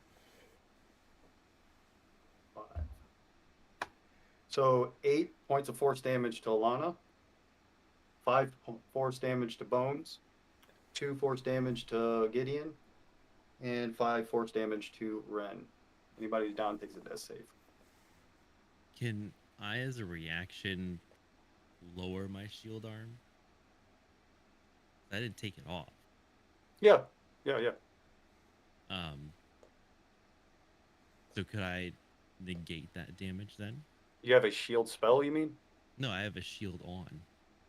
5. So 8 points of force damage to Alana. 5 force damage to Bones. 2 force damage to Gideon. And 5 force damage to Ren. Anybody who's down takes a death save. Can I, as a reaction, lower my shield arm? I didn't take it off. Yeah. So could I negate that damage then? You have a shield spell, you mean? No, I have a shield on.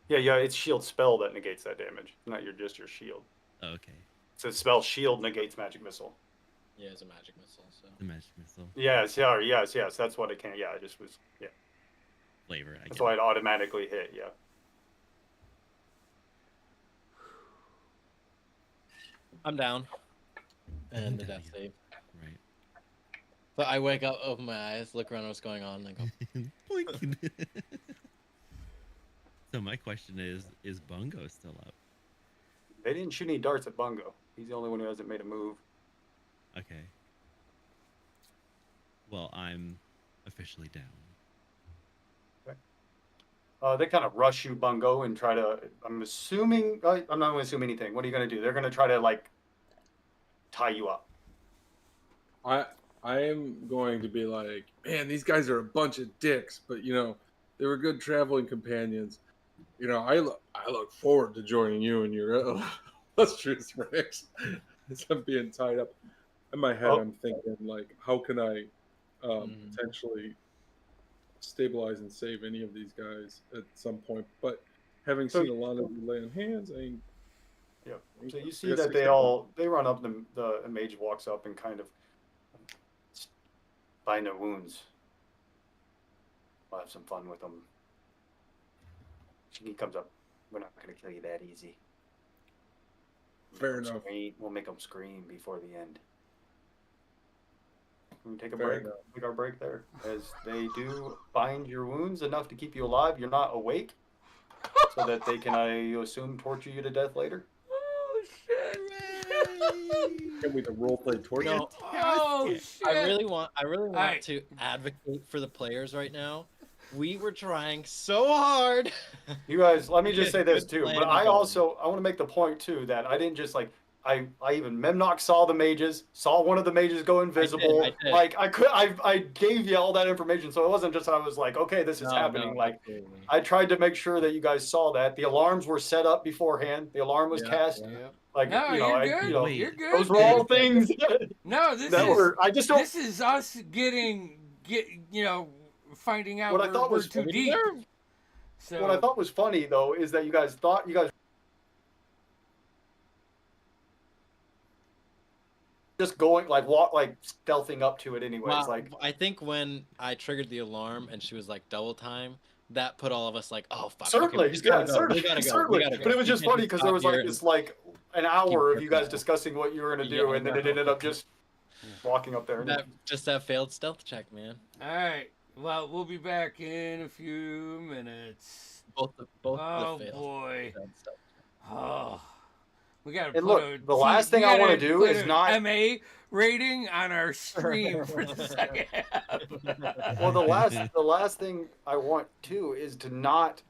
Yeah. It's shield spell that negates that damage, not just your shield. Oh, okay. So spell shield negates magic missile. Yeah, it's a magic missile. So The magic missile. Yes. That's what it can. Yeah, it just was. Yeah. Flavor. That's why it automatically hit. Yeah. I'm down. And I'm the down death again. save. Right. So I wake up, open my eyes, look around what's going on, and go, Boink. So my question is Bungo still up? They didn't shoot any darts at Bungo. He's the only one who hasn't made a move. Okay. Well, I'm officially down. They kind of rush you, Bungo, and try to. I'm assuming. I'm not going to assume anything. What are you going to do? They're going to try to tie you up. I am going to be like, man, these guys are a bunch of dicks, but they were good traveling companions. I look forward to joining you in your illustrious ranks. As I'm being tied up. In my head, I'm thinking how can I potentially stabilize and save any of these guys at some point? But having seen a lot of you lay on hands, Yeah. So you see that they run up. The mage walks up and kind of bind their wounds. We'll have some fun with them. He comes up. We're not going to kill you that easy. Fair enough. We'll make them scream before the end. Can we take a Fair break? enough. Take our break there, as they do bind your wounds enough to keep you alive. You're not awake, so that they can, I assume, torture you to death later. Oh, shit. Can we the roleplay torture? No. Oh, shit. I really want Alright. to advocate for the players right now. We were trying so hard. You guys, let me just say this Good too. plan But I going. want to make the point too that I didn't just I even Memnock saw the mages, saw one of the mages go invisible. I did. I gave you all that information, so it wasn't just I was like, okay, this is happening. I tried to make sure that you guys saw that the alarms were set up beforehand. The alarm was cast. Yeah. Like, No, you know, you're I, good. you know, You're Wait, good. those were all dude. things No, this that is were. I just don't. this is us finding out What I thought we're was too We deep. deserve. what I So thought was funny though is that you guys thought you guys just going like walk like stealthing up to it anyways. Well, Like I think when I triggered the alarm and she was like double time, that put all of us like, oh fuck, okay, certainly, we just yeah, gotta go, certainly, we gotta go, we certainly. gotta But go. it was We just can't funny because there stop was here like and this like an keep hour of you tripping guys out. discussing what you were gonna Yeah, do, I and then it know. ended up just walking up there. That just that failed stealth check, man. all right. Well, we'll be back in a few minutes. Both the Oh failed boy. stealth check. Oh. We gotta And put look, a the last thing I want to do is an not. MA rating on our stream for the second half. Well, the last thing I want too is to not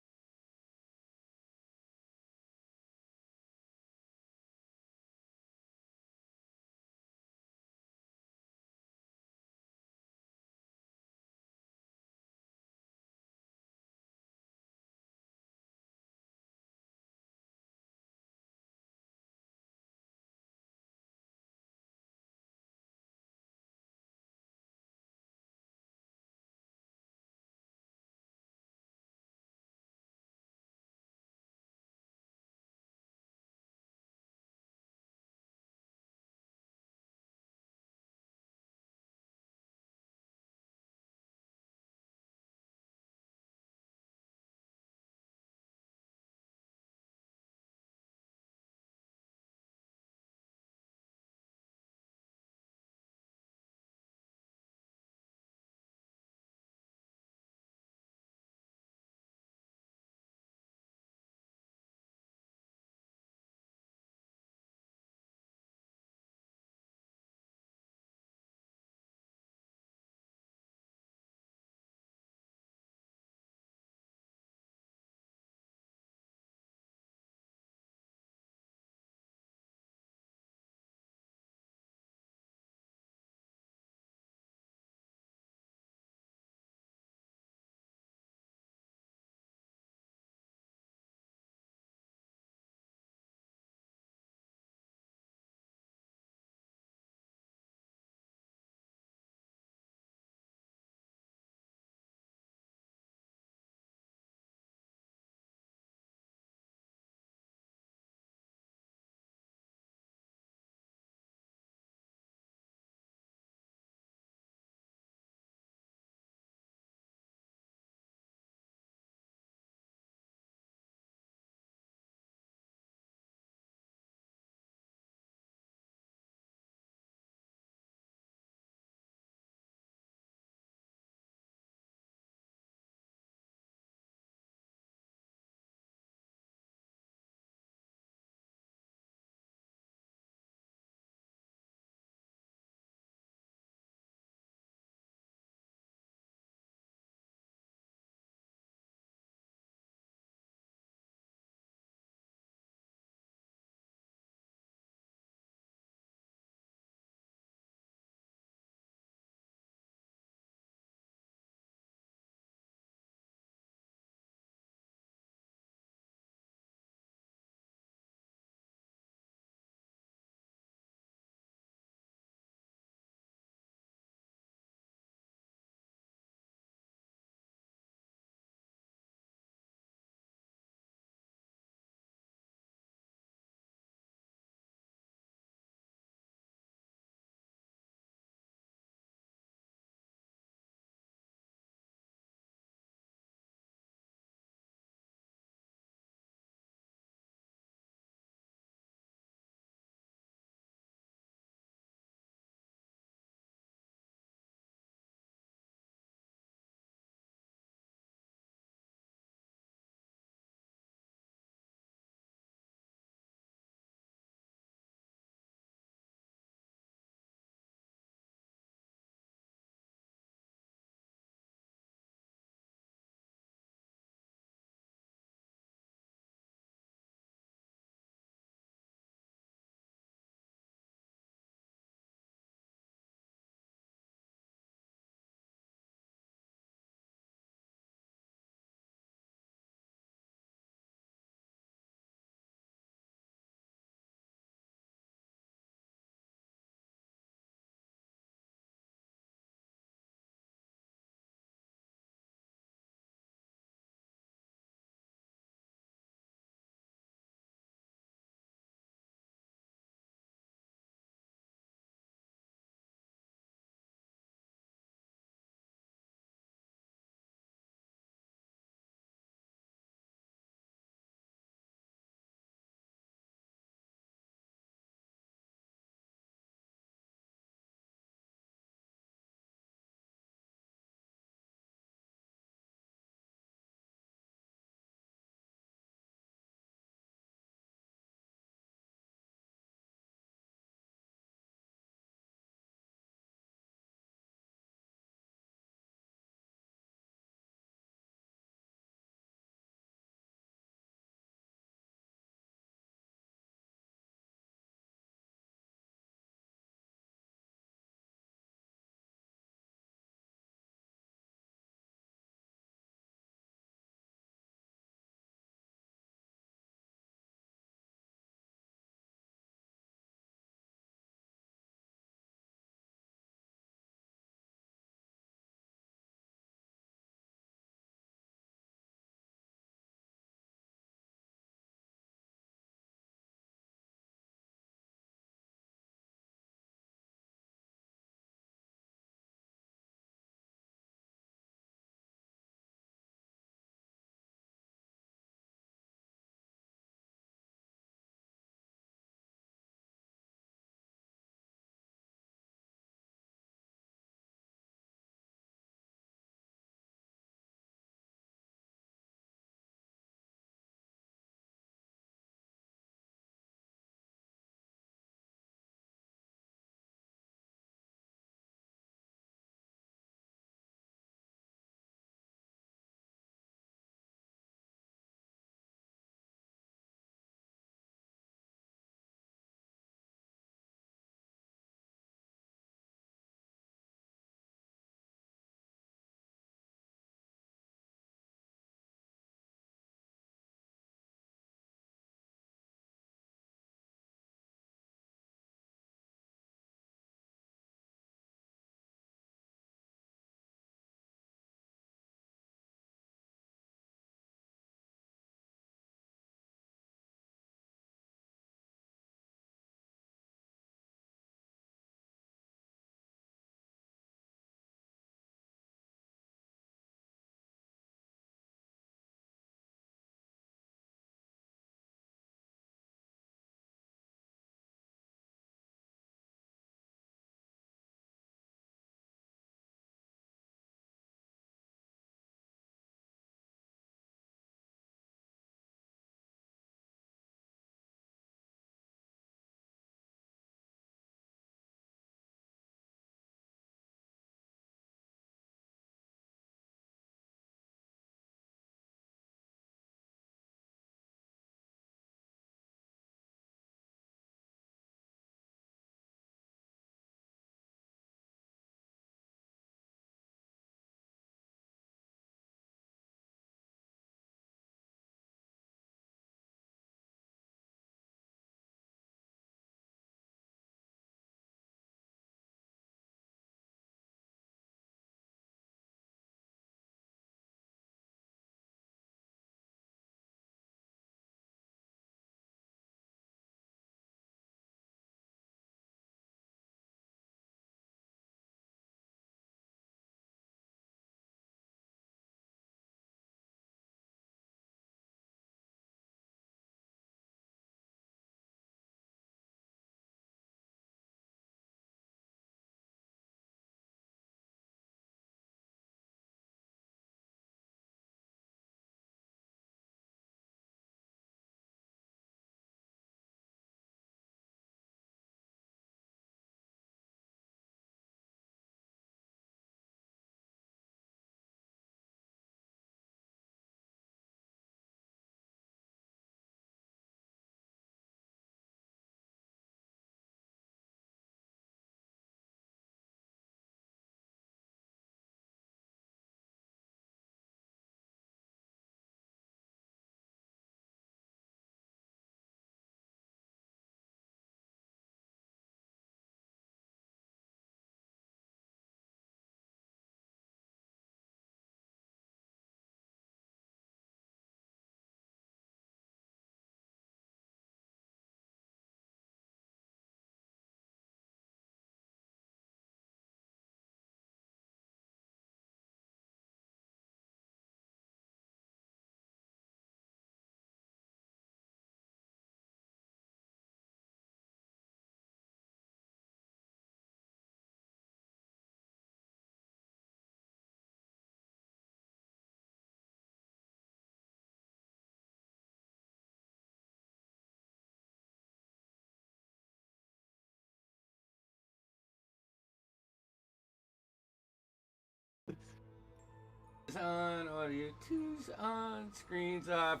on, audio 2's on, screens off.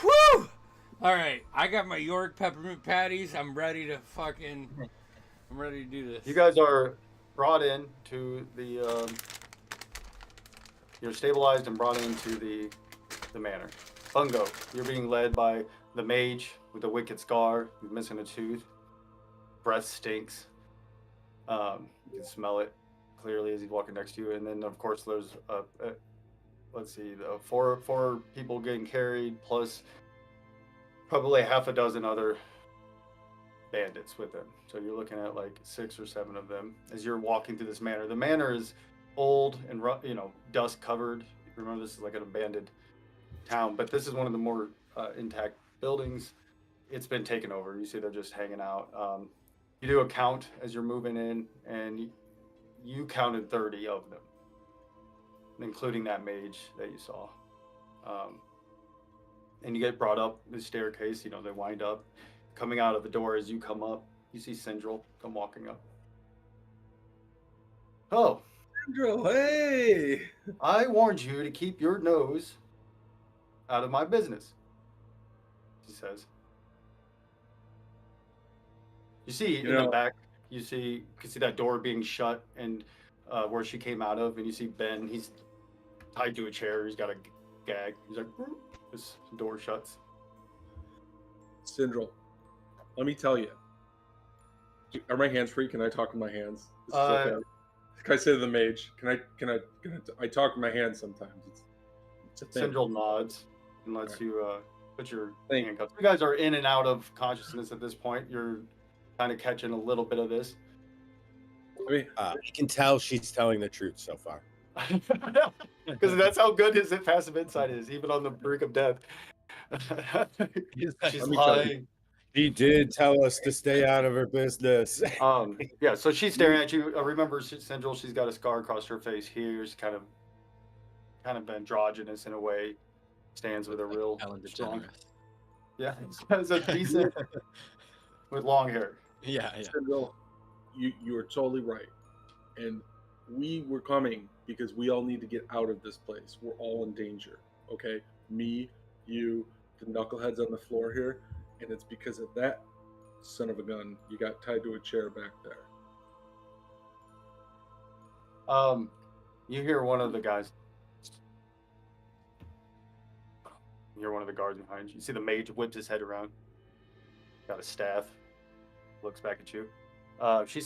Whew! All right, I got my York peppermint patties. I'm ready to do this. You guys are brought in to the. You're stabilized and brought into the manor. Bungo, you're being led by the mage with the wicked scar, who's missing a tooth. Breath stinks. You can smell it clearly as he's walking next to you. And then, of course, there's let's see, four people getting carried, plus probably half a dozen other bandits with them. So you're looking at like 6 or 7 of them as you're walking through this manor. The manor is old and dust covered. Remember, this is like an abandoned town, but this is one of the more intact buildings. It's been taken over. You see they're just hanging out. You do a count as you're moving in, and you counted 30 of them, including that mage that you saw. And you get brought up the staircase. They wind up. Coming out of the door as you come up, you see Syndril come walking up. Oh, Syndril, hey! I warned you to keep your nose out of my business, she says. You see in the back, you can see that door being shut and where she came out of, and you see Ben, he's tied to a chair, he's got a gag. He's like, this door shuts. Syndril, let me tell you. Are my hands free? Can I talk with my hands? Can I say to the mage? Can I talk with my hands sometimes? It's a thing. Syndril nods and lets you put your handcuffs. You guys are in and out of consciousness at this point. You're kind of catching a little bit of this. I mean, you can tell she's telling the truth so far. Because that's how good his passive insight is, even on the brink of death. She's lying. She did tell us to stay out of her business. Yeah, so she's staring at you. Remember, Syndril, she's got a scar across her face here. She's kind of androgynous in a way. Stands with a real strong. Yeah, it's a decent with long hair. Yeah. Syndril, you are totally right. And we were coming because we all need to get out of this place. We're all in danger. Okay? Me, you, the knuckleheads on the floor here. And it's because of that son of a gun you got tied to a chair back there. You hear one of the guys. You hear one of the guards behind you. You see the mage whips his head around. Got a staff. Looks back at you. She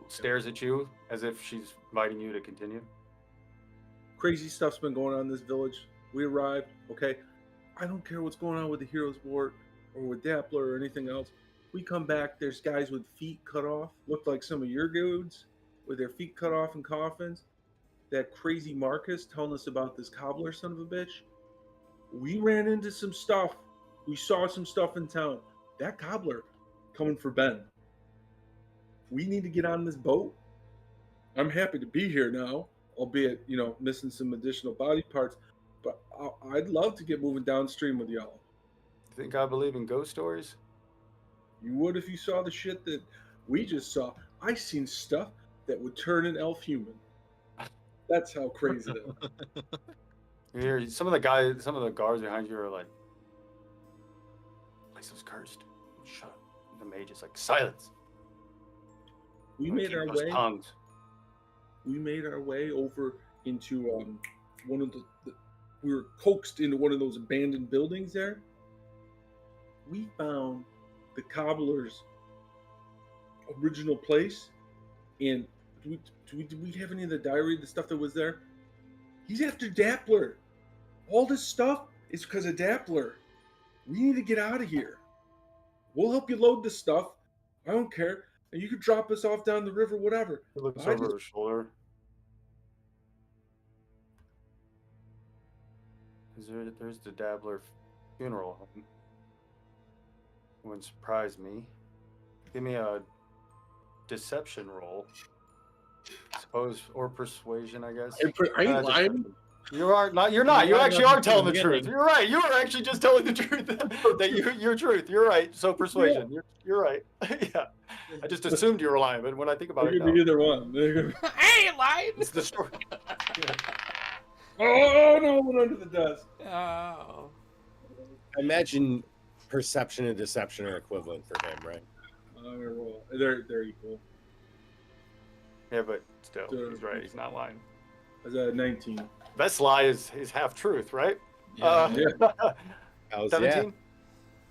stares at you as if she's inviting you to continue. Crazy stuff's been going on in this village. We arrived, okay? I don't care what's going on with the Hero's Ward or with Dappler or anything else. We come back, there's guys with feet cut off. Look like some of your dudes with their feet cut off in coffins. That crazy Marcus telling us about this cobbler son of a bitch. We ran into some stuff. We saw some stuff in town. That cobbler coming for Ben. We need to get on this boat. I'm happy to be here now, albeit, missing some additional body parts. But I'd love to get moving downstream with y'all. You think I believe in ghost stories? You would if you saw the shit that we just saw. I seen stuff that would turn an elf human. That's how crazy it is. You hear some of the guards behind you are like, "The place was cursed. Shut up." The mage is like, "Silence." We made our way. Tongues. We made our way over into one of the. We were coaxed into one of those abandoned buildings there. We found the cobbler's original place. And do we have any of the diary, the stuff that was there? He's after Dappler. All this stuff is because of Dappler. We need to get out of here. We'll help you load this stuff. I don't care. And you could drop us off down the river, whatever. He looks over her shoulder. There's the Dabbler funeral home. Wouldn't surprise me. Give me a deception roll. Suppose, or persuasion, I guess. I ain't lying. You're not. You actually are telling the truth. You're right. You are actually just telling the truth. Your truth. You're right. So persuasion. Yeah. You're right. Yeah. I just assumed you were lying, but when I think about it, either one. I ain't lying. It's the story. Yeah. No one under the desk. Oh. I imagine perception and deception are equivalent for him, right? I'm gonna roll. They're equal. Yeah, but still, Sure. he's right. He's not lying. Is that 19? Best lie is half truth, right? Yeah. How's 17?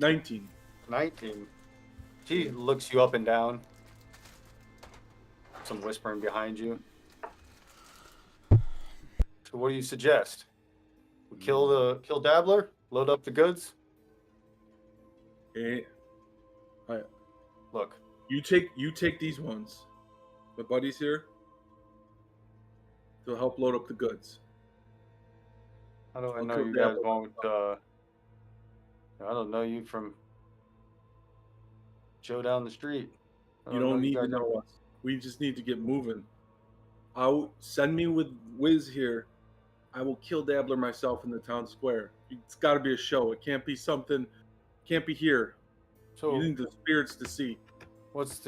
19. 19. She looks you up and down. Some whispering behind you. So what do you suggest? We kill Dabbler, load up the goods. Hey, Look, you take these ones. My buddy's here. They'll help load up the goods. how do I I'll know kill you guys Dabbler. won't? I don't know you from Joe down the street. I You don't need to guys- know us. We just need to get moving. Send me with Wiz here. I will kill Dabbler myself in the town square. It's got to be a show. It can't be something. Can't be here. So You need the spirits to see. what's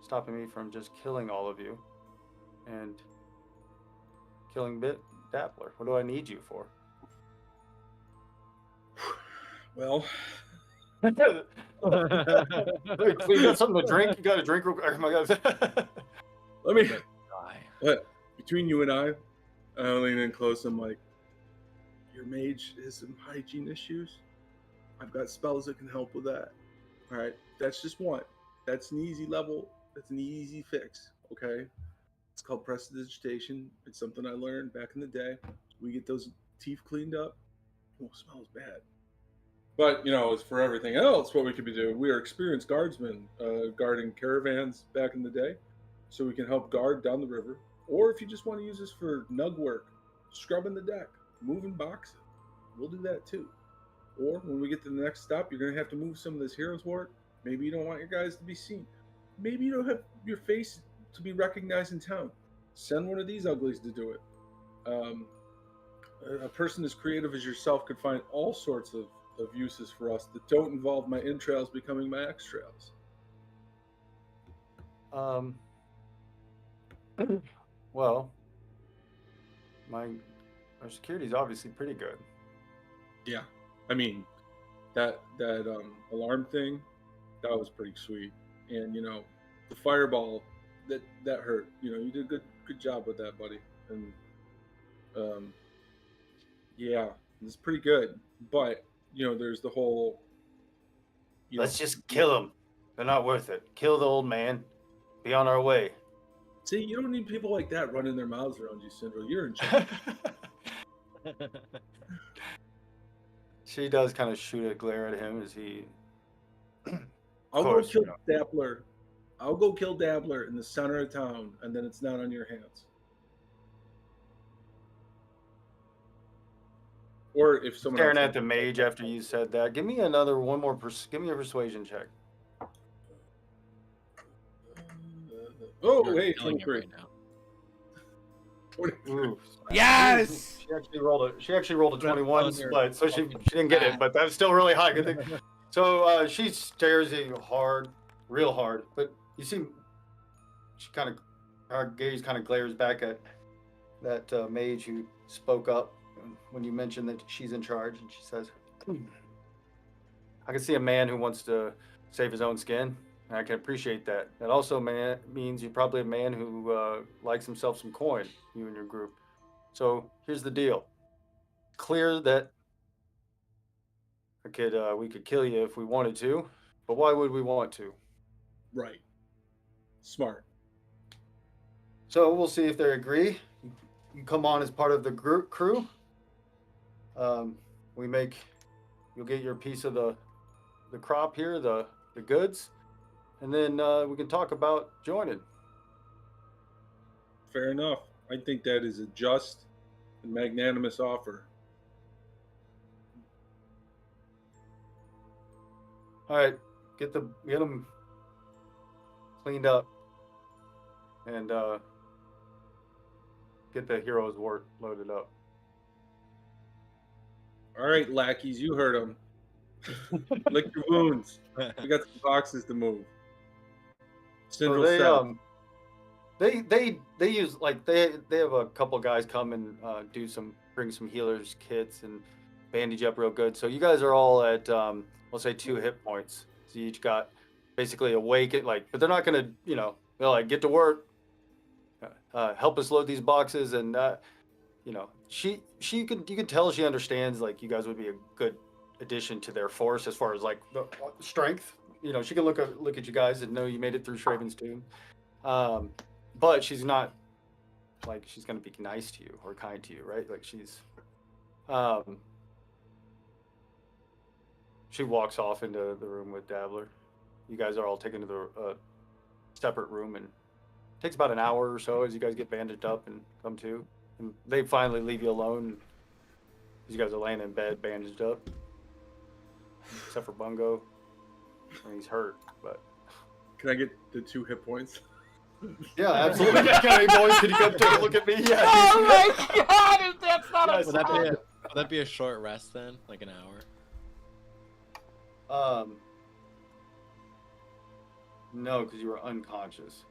stopping me from just killing all of you and killing Dabbler? What do I need you for? Well, Hey, you got something to drink? You got a drink real quick? Oh my God. let me. Die. Between you and I lean in close. I'm like, your mage has some hygiene issues. I've got spells that can help with that. All right, that's just one. That's an easy level. That's an easy fix. Okay, it's called prestidigitation. It's something I learned back in the day. We get those teeth cleaned up. Oh, smells bad. But as for everything else, what we could be doing, we are experienced guardsmen guarding caravans back in the day, so we can help guard down the river. Or if you just want to use this for nug work, scrubbing the deck, moving boxes, we'll do that too. Or when we get to the next stop, you're going to have to move some of this hero's work. Maybe you don't want your guys to be seen. Maybe you don't have your face to be recognized in town. Send one of these uglies to do it. A person as creative as yourself could find all sorts of uses for us that don't involve my entrails becoming my extrails. Well, our security's obviously pretty good. Yeah, I mean, that alarm thing, that was pretty sweet. And the fireball, that hurt. You did a good job with that, buddy. And yeah, it's pretty good. But there's the whole. Let's just kill them. They're not worth it. Kill the old man. Be on our way. See, you don't need people like that running their mouths around you, Syndra. You're in charge. She does kind of shoot a glare at him as he. I'll course, go kill Dabbler. I'll go kill Dabbler in the center of town, and then it's not on your hands. Or if someone Staring else at the mage after you said that. Give me one more. Give me a persuasion check. Oh, You're hey, killing it 23. right now. Ooh. Yes. She actually rolled a 21, Thunder. but so she didn't get it, but that's still really high. Good thing. So she stares at you hard, real hard, but you see, her gaze kind of glares back at that mage who spoke up when you mentioned that she's in charge, and she says, "I can see a man who wants to save his own skin. And I can appreciate that. That also means you're probably a man who likes himself some coin, you and your group. So here's the deal. Clear that we could kill you if we wanted to, but why would we want to? Right. Smart. So we'll see if they agree. You come on as part of the crew. You'll get your piece of the crop here, the goods. And then we can talk about joining. Fair enough. I think that is a just and magnanimous offer. All right, get them cleaned up, and get the hero's work loaded up. All right, lackeys, you heard him. Lick your wounds. We got some boxes to move. So Syndra they said, They use like they have a couple guys come and bring some healers kits and bandage up real good. So you guys are all at we'll say 2 hit points. So you each got basically awake at like, but they're not gonna they're like get to work, help us load these boxes and she could you could tell she understands like you guys would be a good addition to their force as far as like the strength. She can look at you guys and know you made it through Shraven's tomb. But she's not like she's gonna be nice to you or kind to you, right? Like she walks off into the room with Dabbler. You guys are all taken to the separate room, and it takes about an hour or so as you guys get bandaged up and come to. And they finally leave you alone. You guys are laying in bed, bandaged up, except for Bungo. And he's hurt, but Can I get the 2 hit points? yeah, absolutely. Hey, boys, could you come take a look at me? Yeah. Oh my god, if that's not Yes. a Would that be a short rest then, like an hour? No, because you were unconscious.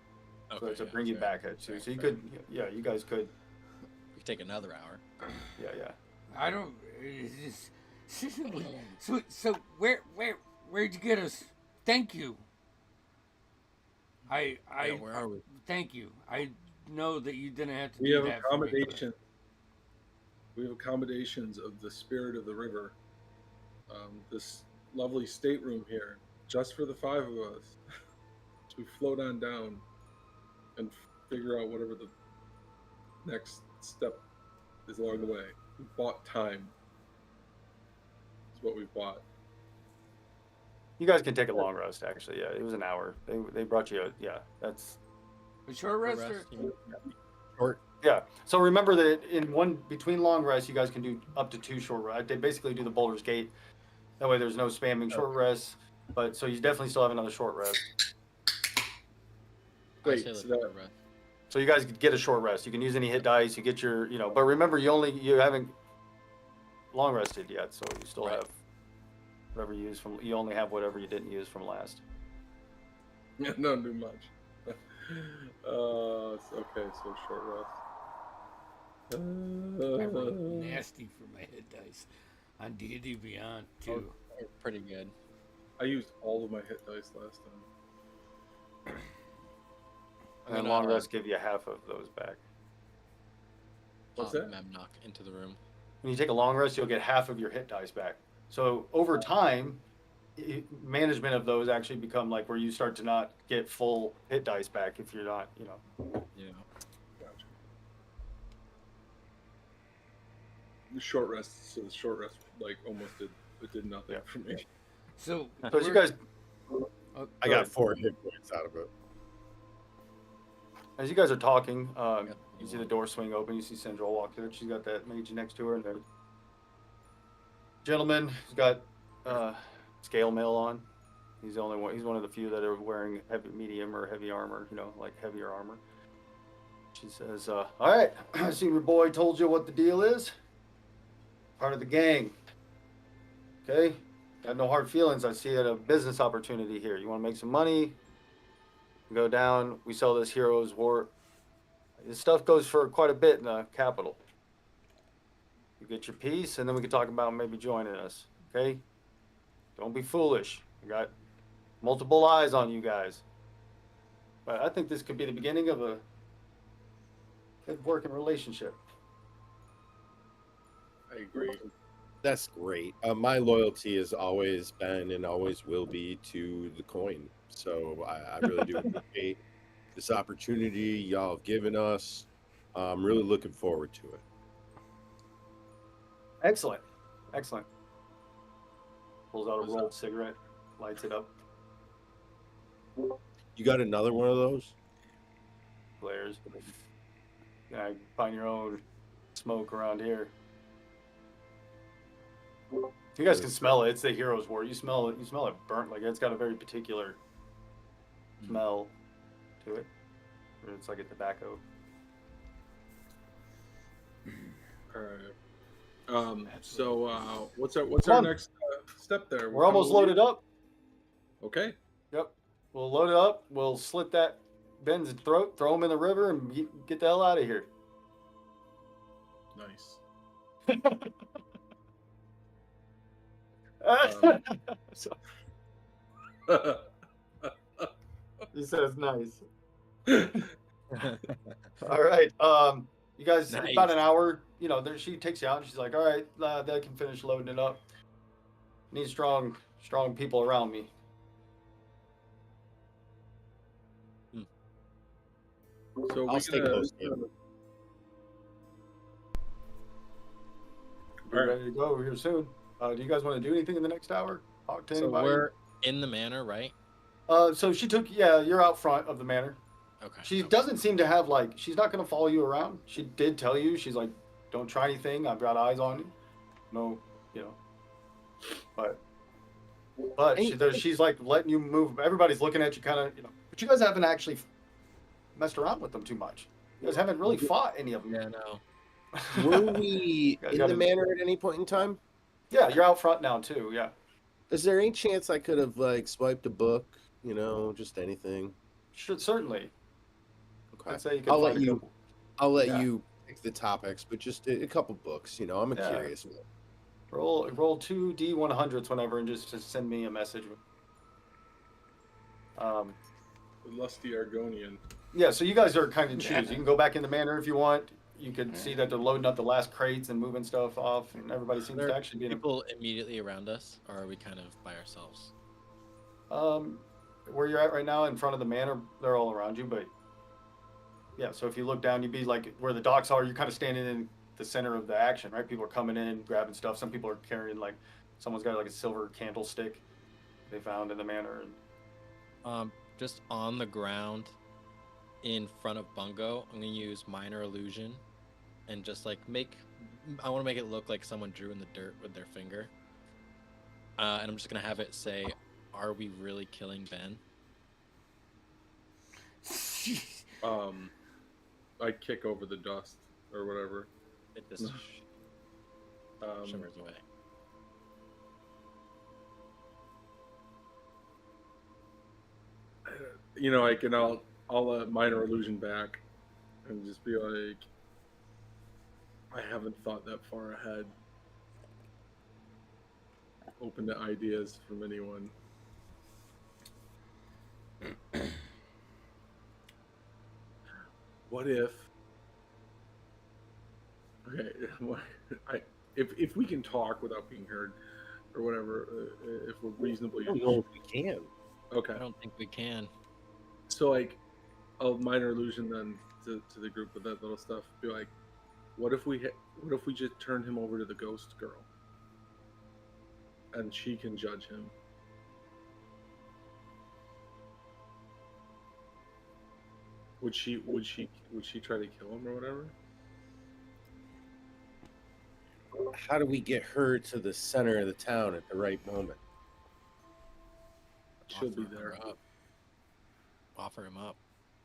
Okay, So to yeah, bring you fair, back at fair, so you fair. could, yeah, you guys could, We could take another hour. yeah. I don't. It's just, so where'd you get us? Thank you. Yeah, where are we? Thank you. I know that you didn't have to We do have that for me. accommodation. We have accommodations of the spirit of the river. This lovely stateroom here, just for the 5 of us, to float on down and figure out whatever the next step is along the way. We bought time. That's what we bought. You guys can take a long rest. Actually, yeah, it was an hour. They brought you. That's A short rest. Rest, Or, Short. yeah. So remember that between long rests, you guys can do up to 2 short rests. They basically do the Boulder's Gate. That way, there's no spamming short rests. But so you definitely still have another short rest. I Wait, say let's so take that- a rest. So you guys could get a short rest. You can use any hit dice. You get your, But remember, you haven't long rested yet, so you still Right. have whatever you used from. You only have whatever you didn't use from last. Yeah, don't do much. Okay, so short rest. I rolled nasty for my hit dice on D&D Beyond too. We're pretty good. I used all of my hit dice last time. And then I'm long gonna, rest give you half of those back. What's that? Memnock into the room. When you take a long rest, you'll get half of your hit dice back. So over time, management of those actually become like where you start to not get full hit dice back if you're not, Yeah. Gotcha. The short rest, so the short rest like almost did nothing Yeah. for me. So So as you guys, I got 4 hit points out of it. as you guys are talking, Yeah. you see the door swing open. You see Sandra walk through. She's got that mage next to her, and the gentleman who's got scale mail on. He's the only one. He's one of the few that are wearing medium or heavy armor. Like heavier armor. She says, "All right, I see your boy told you what the deal is. Part of the gang. Okay, got no hard feelings. I see a business opportunity here. You want to make some money? Go down. We sell this Heroes War. This stuff goes for quite a bit in the capital. You get your piece, and then we can talk about maybe joining us. Okay? Don't be foolish. I got multiple eyes on you guys. But I think this could be the beginning of a good working relationship." I agree. That's great. My loyalty has always been and always will be to the coin. So I really do appreciate this opportunity y'all have given us. I'm really looking forward to it. Excellent. Excellent. Pulls out a rolled cigarette, lights it up, You got another one of those? glares. Yeah, find your own smoke around here. You guys can smell it. It's the Heroes War. You smell it. You smell it burnt. Like it's got a very particular smell to it. Or it's like a tobacco. All right. So what's our Come on. next step there? We're almost loaded up. Okay. Yep. We'll load it up. We'll slit that Ben's throat, throw him in the river, and get the hell out of here. Nice. So, he says nice. All right. You guys, Nice. about an hour. You know, there, she takes you out, and she's like, "All right, they can finish loading it up. Need strong people around me." So I'll stay close to him. We're ready to go here soon. Do you guys want to do anything in the next hour? Talk to So anybody? we're in the manor, right? So she took. Yeah, you're out front of the manor. Okay. She doesn't seem to have like. She's not going to follow you around. She did tell you. She's like, "Don't try anything. I've got eyes on you." No, you know. But she's like letting you move. Everybody's looking at you, kind of, you know. But you guys haven't actually messed around with them too much. You guys haven't really fought any of them. Yeah, no. Were we in the manor at any point in time? Yeah, you're out front now too. Yeah. Is there any chance I could have like swiped a book? You know, just anything. Should certainly. Okay. I'd say you can. I'll let you pick the topics, but just a couple books. You know, I'm curious. Roll 2d100s whenever, and just send me a message. The lusty Argonian. Yeah, so you guys are kind of choose. You can go back in the manor if you want. You can see that they're loading up the last crates and moving stuff off, and everybody seems to actually be in people immediately around us, or are we kind of by ourselves? Where you're at right now, in front of the manor, they're all around you, but yeah. So if you look down, you'd be like where the docks are. You're kind of standing in the center of the action, right? People are coming in, grabbing stuff. Some people are carrying like someone's got like a silver candlestick they found in the manor. And just on the ground in front of Bungo, I'm gonna use minor illusion and just like I want to make it look like someone drew in the dirt with their finger, and I'm just gonna have it say, "Are we really killing Ben?" I kick over the dust or whatever. It just shimmers away. You know, I'll minor illusion back and just be like, I haven't thought that far ahead. Open to ideas from anyone. What if? Okay, if we can talk without being heard, or whatever, if we're reasonably. I don't know if we can. Okay. I don't think we can. So like, I'll minor illusion then to the group with that little stuff. Be like, what if we just turn him over to the ghost girl, and she can judge him. Would she try to kill him or whatever? How do we get her to the center of the town at the right moment? She'll be there. Offer him up.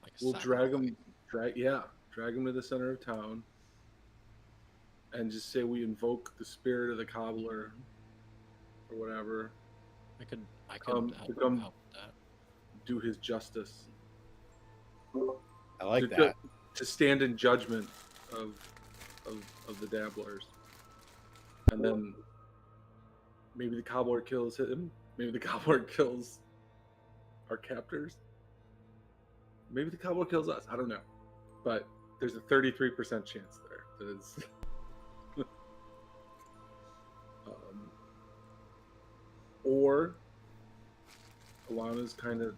Like we'll drag him to the center of town, and just say we invoke the spirit of the cobbler, or whatever. I could help with that. Do his justice. I like that. To stand in judgment of the dabblers. And then maybe the cobbler kills him. Maybe the cobbler kills our captors. Maybe the cobbler kills us. I don't know. But there's a 33% chance there that it's... or Alana's kind of...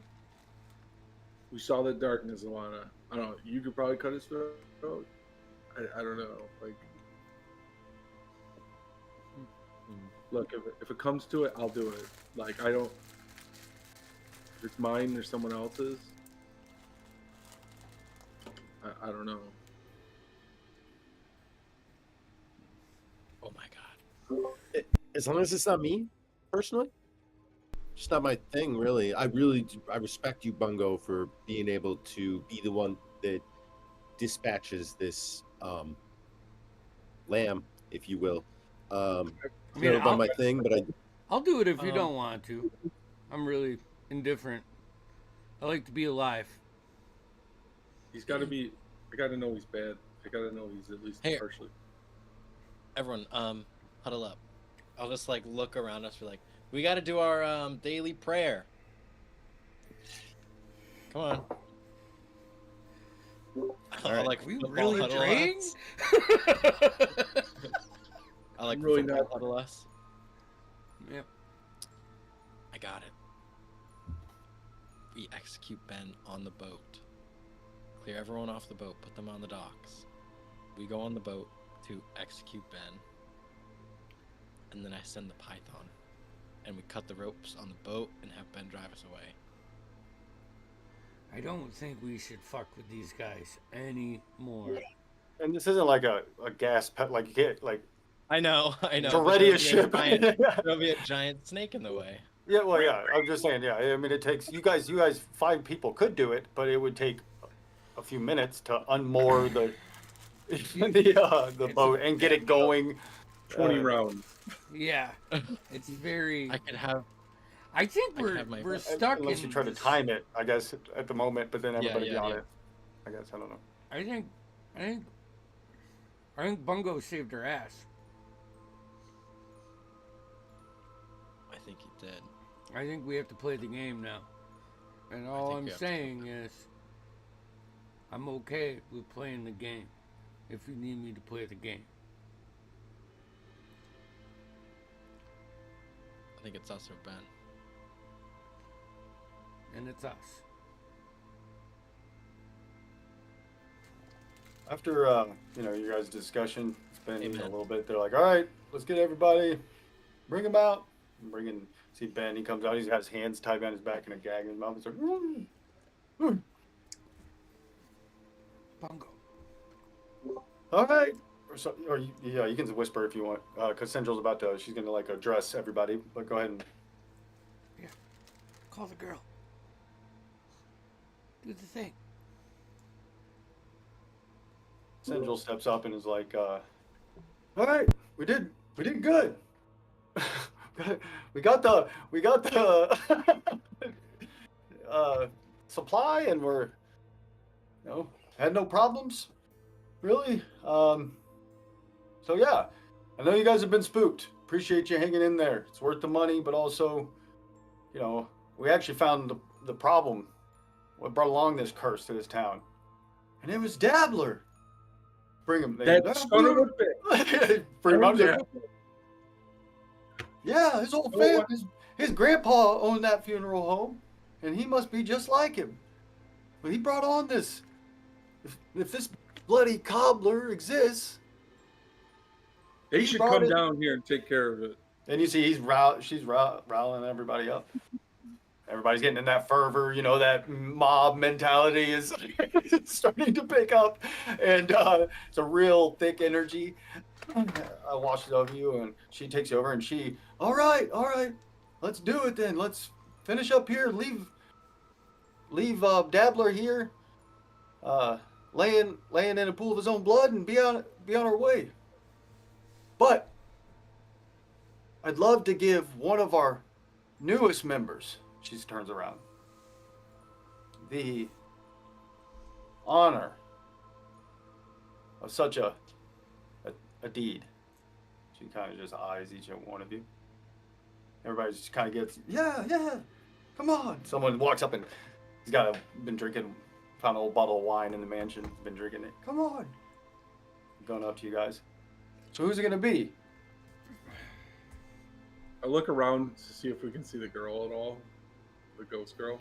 We saw the darkness, Alana. I don't know. You could probably cut his throat. I don't know. Like... Look, if it comes to it, I'll do it. Like, I don't... If it's mine or someone else's, I don't know. Oh my god. As long as it's not me, personally, it's not my thing, really. I respect you, Bungo, for being able to be the one that dispatches this lamb, if you will. Never done my thing, but I'll do it if you don't want to. I'm really indifferent. I like to be alive. He's got to be. I got to know he's bad. I got to know he's at least Hey. partially. Everyone, huddle up. I'll just like look around us. We're like, we got to do our daily prayer. Come on. All I'll right. like Are we football really huddle praying? us. I like Really football not. huddle us. Yep. I got it. We execute Ben on the boat. Clear everyone off the boat. Put them on the docks. We go on the boat to execute Ben. And then I send the python. And we cut the ropes on the boat and have Ben drive us away. I don't think we should fuck with these guys anymore. And this isn't like a gas pet, like you get like I know. it's but already a there'll be ship. There'll be a giant snake in the way. Yeah, well, yeah. I'm just saying, yeah. I mean, it takes you guys. 5 people could do it, but it would take a few minutes to unmoor the boat and get it going. 20 rounds. Yeah, it's very. I could have. I think I we're have my- we're stuck Unless in you try to this- time it, I guess at the moment, but then Yeah, everybody be on yeah. it. I guess I don't know. I think Bungo saved her ass. I think he did. I think we have to play the game now. And all think I'm we have to saying is, I'm okay with playing the game. If you need me to play the game. I think it's us or Ben. And it's us. After you guys' discussion, it's been Amen. a little bit. They're like, "All right, let's get everybody, bring him out." See Ben. He comes out. He's got his hands tied behind his back and a gag in his mouth. He's like, Bungo. "All right." You can whisper if you want, because Central's about to. She's gonna like address everybody. But go ahead and. Call the girl. Do the thing. Central steps up and is like, "All right, we did good. we got the supply, and we're had no problems, really. So yeah, I know you guys have been spooked. Appreciate you hanging in there. It's worth the money, but also, we actually found the problem. What brought along this curse to this town, and it was Dabbler. Bring him. That son of a bitch. Pretty much, yeah. Yeah, his whole family, his grandpa owned that funeral home, and he must be just like him. But he brought on this. If this bloody cobbler exists, They should brought come it- down here and take care of it. and you see she's riling everybody up. Everybody's getting in that fervor, that mob mentality is starting to pick up, and it's a real thick energy. I watch it over you, and she takes you over, and all right, let's do it then. Let's finish up here. Leave Dabbler here, laying in a pool of his own blood, and be on our way. But I'd love to give one of our newest members. She turns around. The honor of such a deed. She kind of just eyes each one of you. Everybody just kind of gets, yeah, come on. Someone walks up and he's been drinking, found an old bottle of wine in the mansion, been drinking it. Come on. Going up to you guys. So who's it going to be? I look around to see if we can see the girl at all. The ghost girl.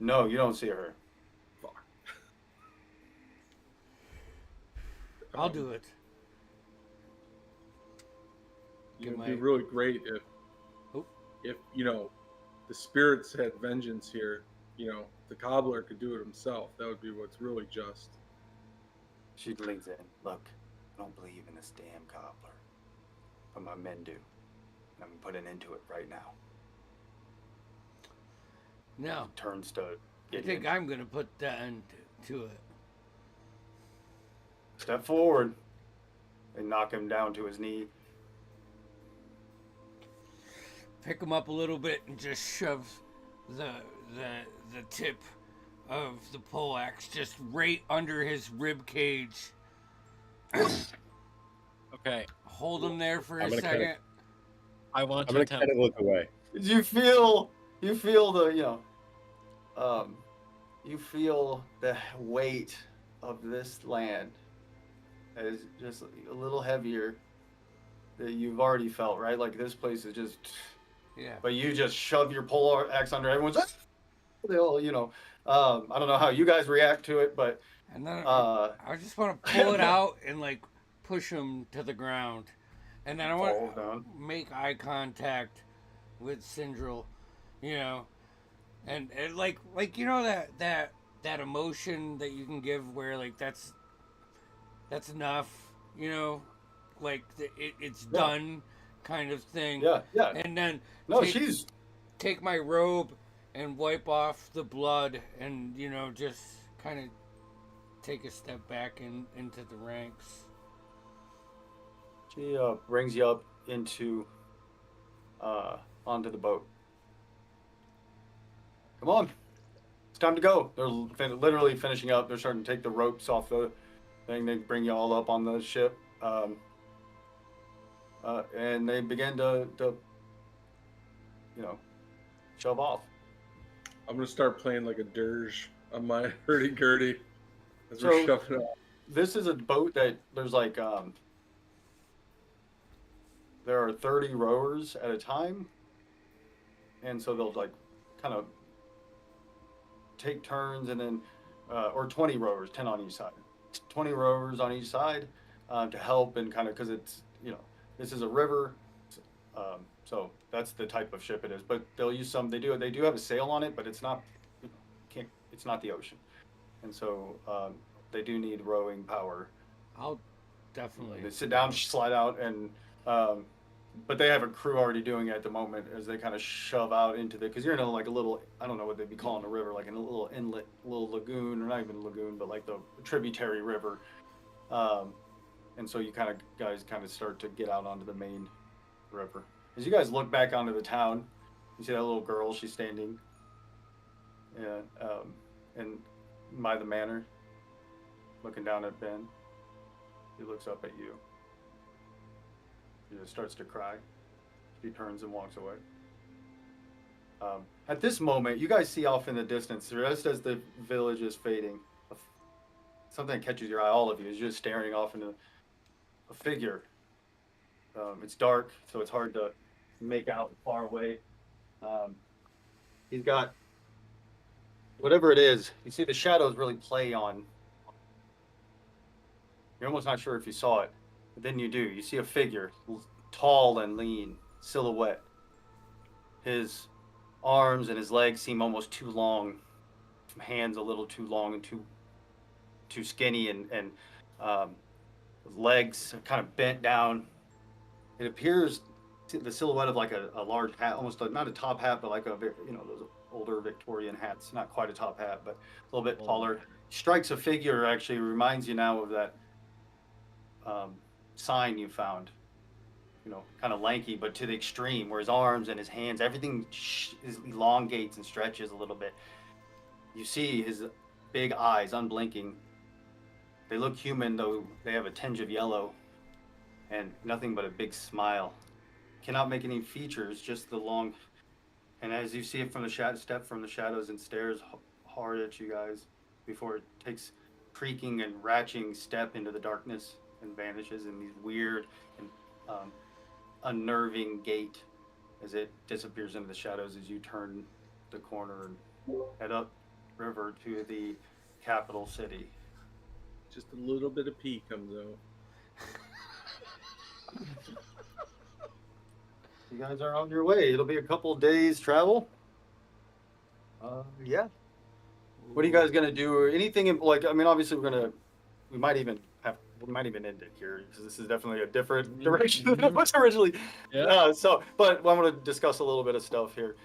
No, you don't see her. Fuck. I'll do it. It would Get be my- really great Oh. if the spirits had vengeance here. The cobbler could do it himself. That would be what's really just. She leans in. Look, I don't believe in this damn cobbler. But my men do. And I'm going to put an end to it right now. Now, Turns to I Gideon. think I'm going to put that end to it. Step forward and knock him down to his knee. Pick him up a little bit and just shove the tip of the poleaxe just right under his rib cage. Okay, Hold him there for I'm a gonna kinda- second. I want I'm to gonna attempt. kind of look away. You feel the you feel the weight of this land as just a little heavier that you've already felt, right? Like this place is just, Yeah. but you just shove your pole axe under everyone's. They all, I don't know how you guys react to it, but And then uh, I just want to pull it out and like push him to the ground. And then I want fall down. to make eye contact with Syndril, you know. And like that emotion that you can give where like that's enough, you know, like it's Yeah. done kind of thing. Yeah, yeah. And then No, take, she's take my robe and wipe off the blood and just kind of take a step back into the ranks. she brings you up into onto the boat. Come on, it's time to go. They're literally finishing up. They're starting to take the ropes off the thing. They bring you all up on the ship, and they begin to shove off. I'm gonna start playing like a dirge on my hurdy-gurdy as So- we're shoving off. This is a boat that there's like there are 30 rowers at a time, and so they'll like kind of take turns, and then or 20 rowers, 10 on each side, 20 rowers on each side to help and kind of because it's this is a river, so that's the type of ship it is. But they'll use some. They do have a sail on it, but it's not it's not the ocean, and so they do need rowing power. I'll definitely. They sit down, slide out, and but they have a crew already doing it at the moment as they kind of shove out into because you're in like a little, I don't know what they'd be calling a river, like in a little inlet, little lagoon, or not even a lagoon, but like the tributary river. And so you guys start to get out onto the main river. As you guys look back onto the town, you see that little girl. She's standing, and by the manor, looking down at Ben. He looks up at you. He just starts to cry. He turns and walks away. At this moment, you guys see off in the distance, just as the village is fading, something catches your eye, all of you, is just staring off into a figure. It's dark, so it's hard to make out far away. He's got whatever it is. You see the shadows really play on. You're almost not sure if you saw it, but then you do. You see a figure, tall and lean, silhouette. His arms and his legs seem almost too long, hands a little too long and too skinny, and legs kind of bent down. It appears the silhouette of like a large hat, almost not a top hat, but like those older Victorian hats, not quite a top hat, but a little bit taller. Strikes a figure, actually reminds you now of that sign you found, kind of lanky, but to the extreme, where his arms and his hands, everything elongates and stretches a little bit. You see his big eyes, unblinking. They look human, though they have a tinge of yellow, and nothing but a big smile. Cannot make any features, just the long. And as you see it from the step from the shadows and stares hard at you guys before it takes creaking and ratcheting step into the darkness and vanishes in these weird and unnerving gait as it disappears into the shadows as you turn the corner and head up river to the capital city. Just a little bit of pee comes out. You guys are on your way. It'll be a couple days travel. Yeah. What are you guys gonna do? Or anything obviously we might even end it here because this is definitely a different direction than it was originally. Yeah. But I want to discuss a little bit of stuff here.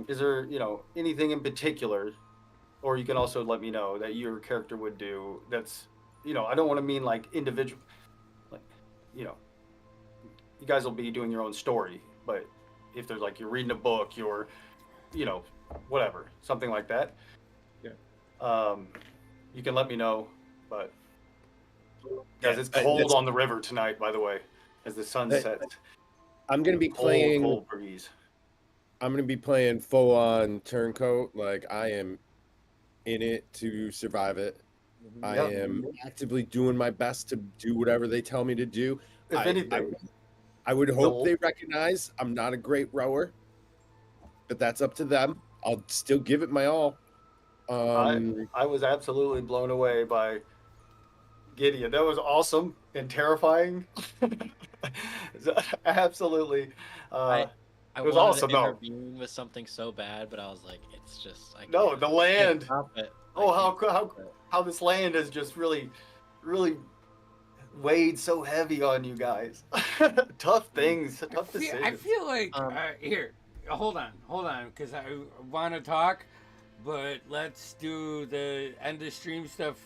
Is there, anything in particular, or you can also let me know that your character would do that's, I don't want to mean like individual, like, you guys will be doing your own story, but if there's like you're reading a book, you're, whatever, something like that. Yeah. You can let me know, but guys, Yeah, it's cold that's- on the river tonight, by the way, as the sun Hey, sets. I'm gonna be Cold, playing. cold breeze. I'm gonna be playing full on turncoat. Like I am in it to survive it. I Yep. am actively doing my best to do whatever they tell me to do. If I anything, I would hope the- they recognize I'm not a great rower, but that's up to them. I'll still give it my all. I was absolutely blown away by Gideon. That was awesome and terrifying. Absolutely. I I It was wanted awesome, to though. intervene with something so bad, but I was like, it's just No, can't. the I can't land. stop it. Oh, I can't how stop it. how this land has just really, really weighed so heavy on you guys. Tough things, tough decisions. I feel like Um, here. Hold on, because I want to talk, but let's do the end of stream stuff,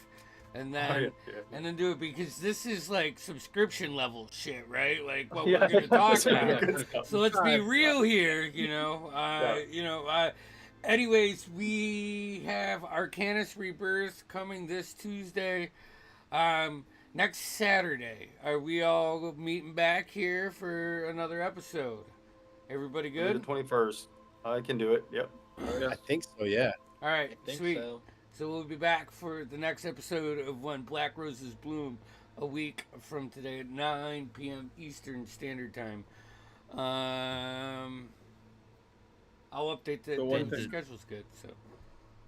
and then Oh, yeah. and then do it because this is like subscription level shit, right? Like what Yeah, we're gonna talk this is about. good stuff. So let's be real here, you know. Yeah. Anyways, we have Arcanus Rebirth coming this Tuesday. Next Saturday, are we all meeting back here for another episode? Everybody Maybe good? the 21st. I can do it. Yep. I think so. Yeah. All right, I think sweet. so. So we'll be back for the next episode of When Black Roses Bloom, a week from today at 9 p.m. Eastern Standard Time. I'll update the, So one the thing- schedule's good. So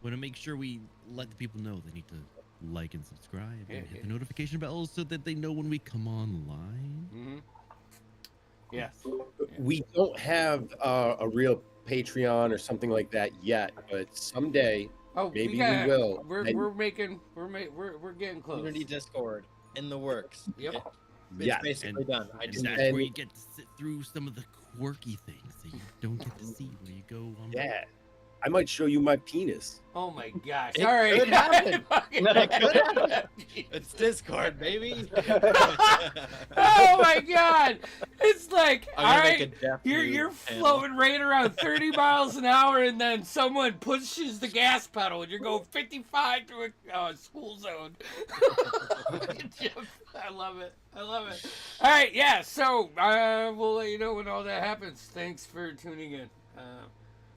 Want to make sure we let the people know they need to like and subscribe Yeah, and hit yeah. the notification bell so that they know when we come online. mm-hmm. Yes. We don't have a real Patreon or something like that yet, but someday. Oh, Maybe we got, will. We're And- we're getting close. Community Discord in the works. Yep. It's Yeah, basically done. I And just that's and- where you get to sit through some of the quirky things that you don't get to see when you go on. Yeah, I might show you my penis. Oh my gosh! It All right. could happen. Fucking- It could happen. It's Discord, baby. Oh my god! It's like, I'm all gonna right, make a deaf you're mute panel. floating right around 30 miles an hour, and then someone pushes the gas pedal, and you're going 55 to a school zone. I love it. I love it. All right, yeah. So we'll let you know when all that happens. Thanks for tuning in.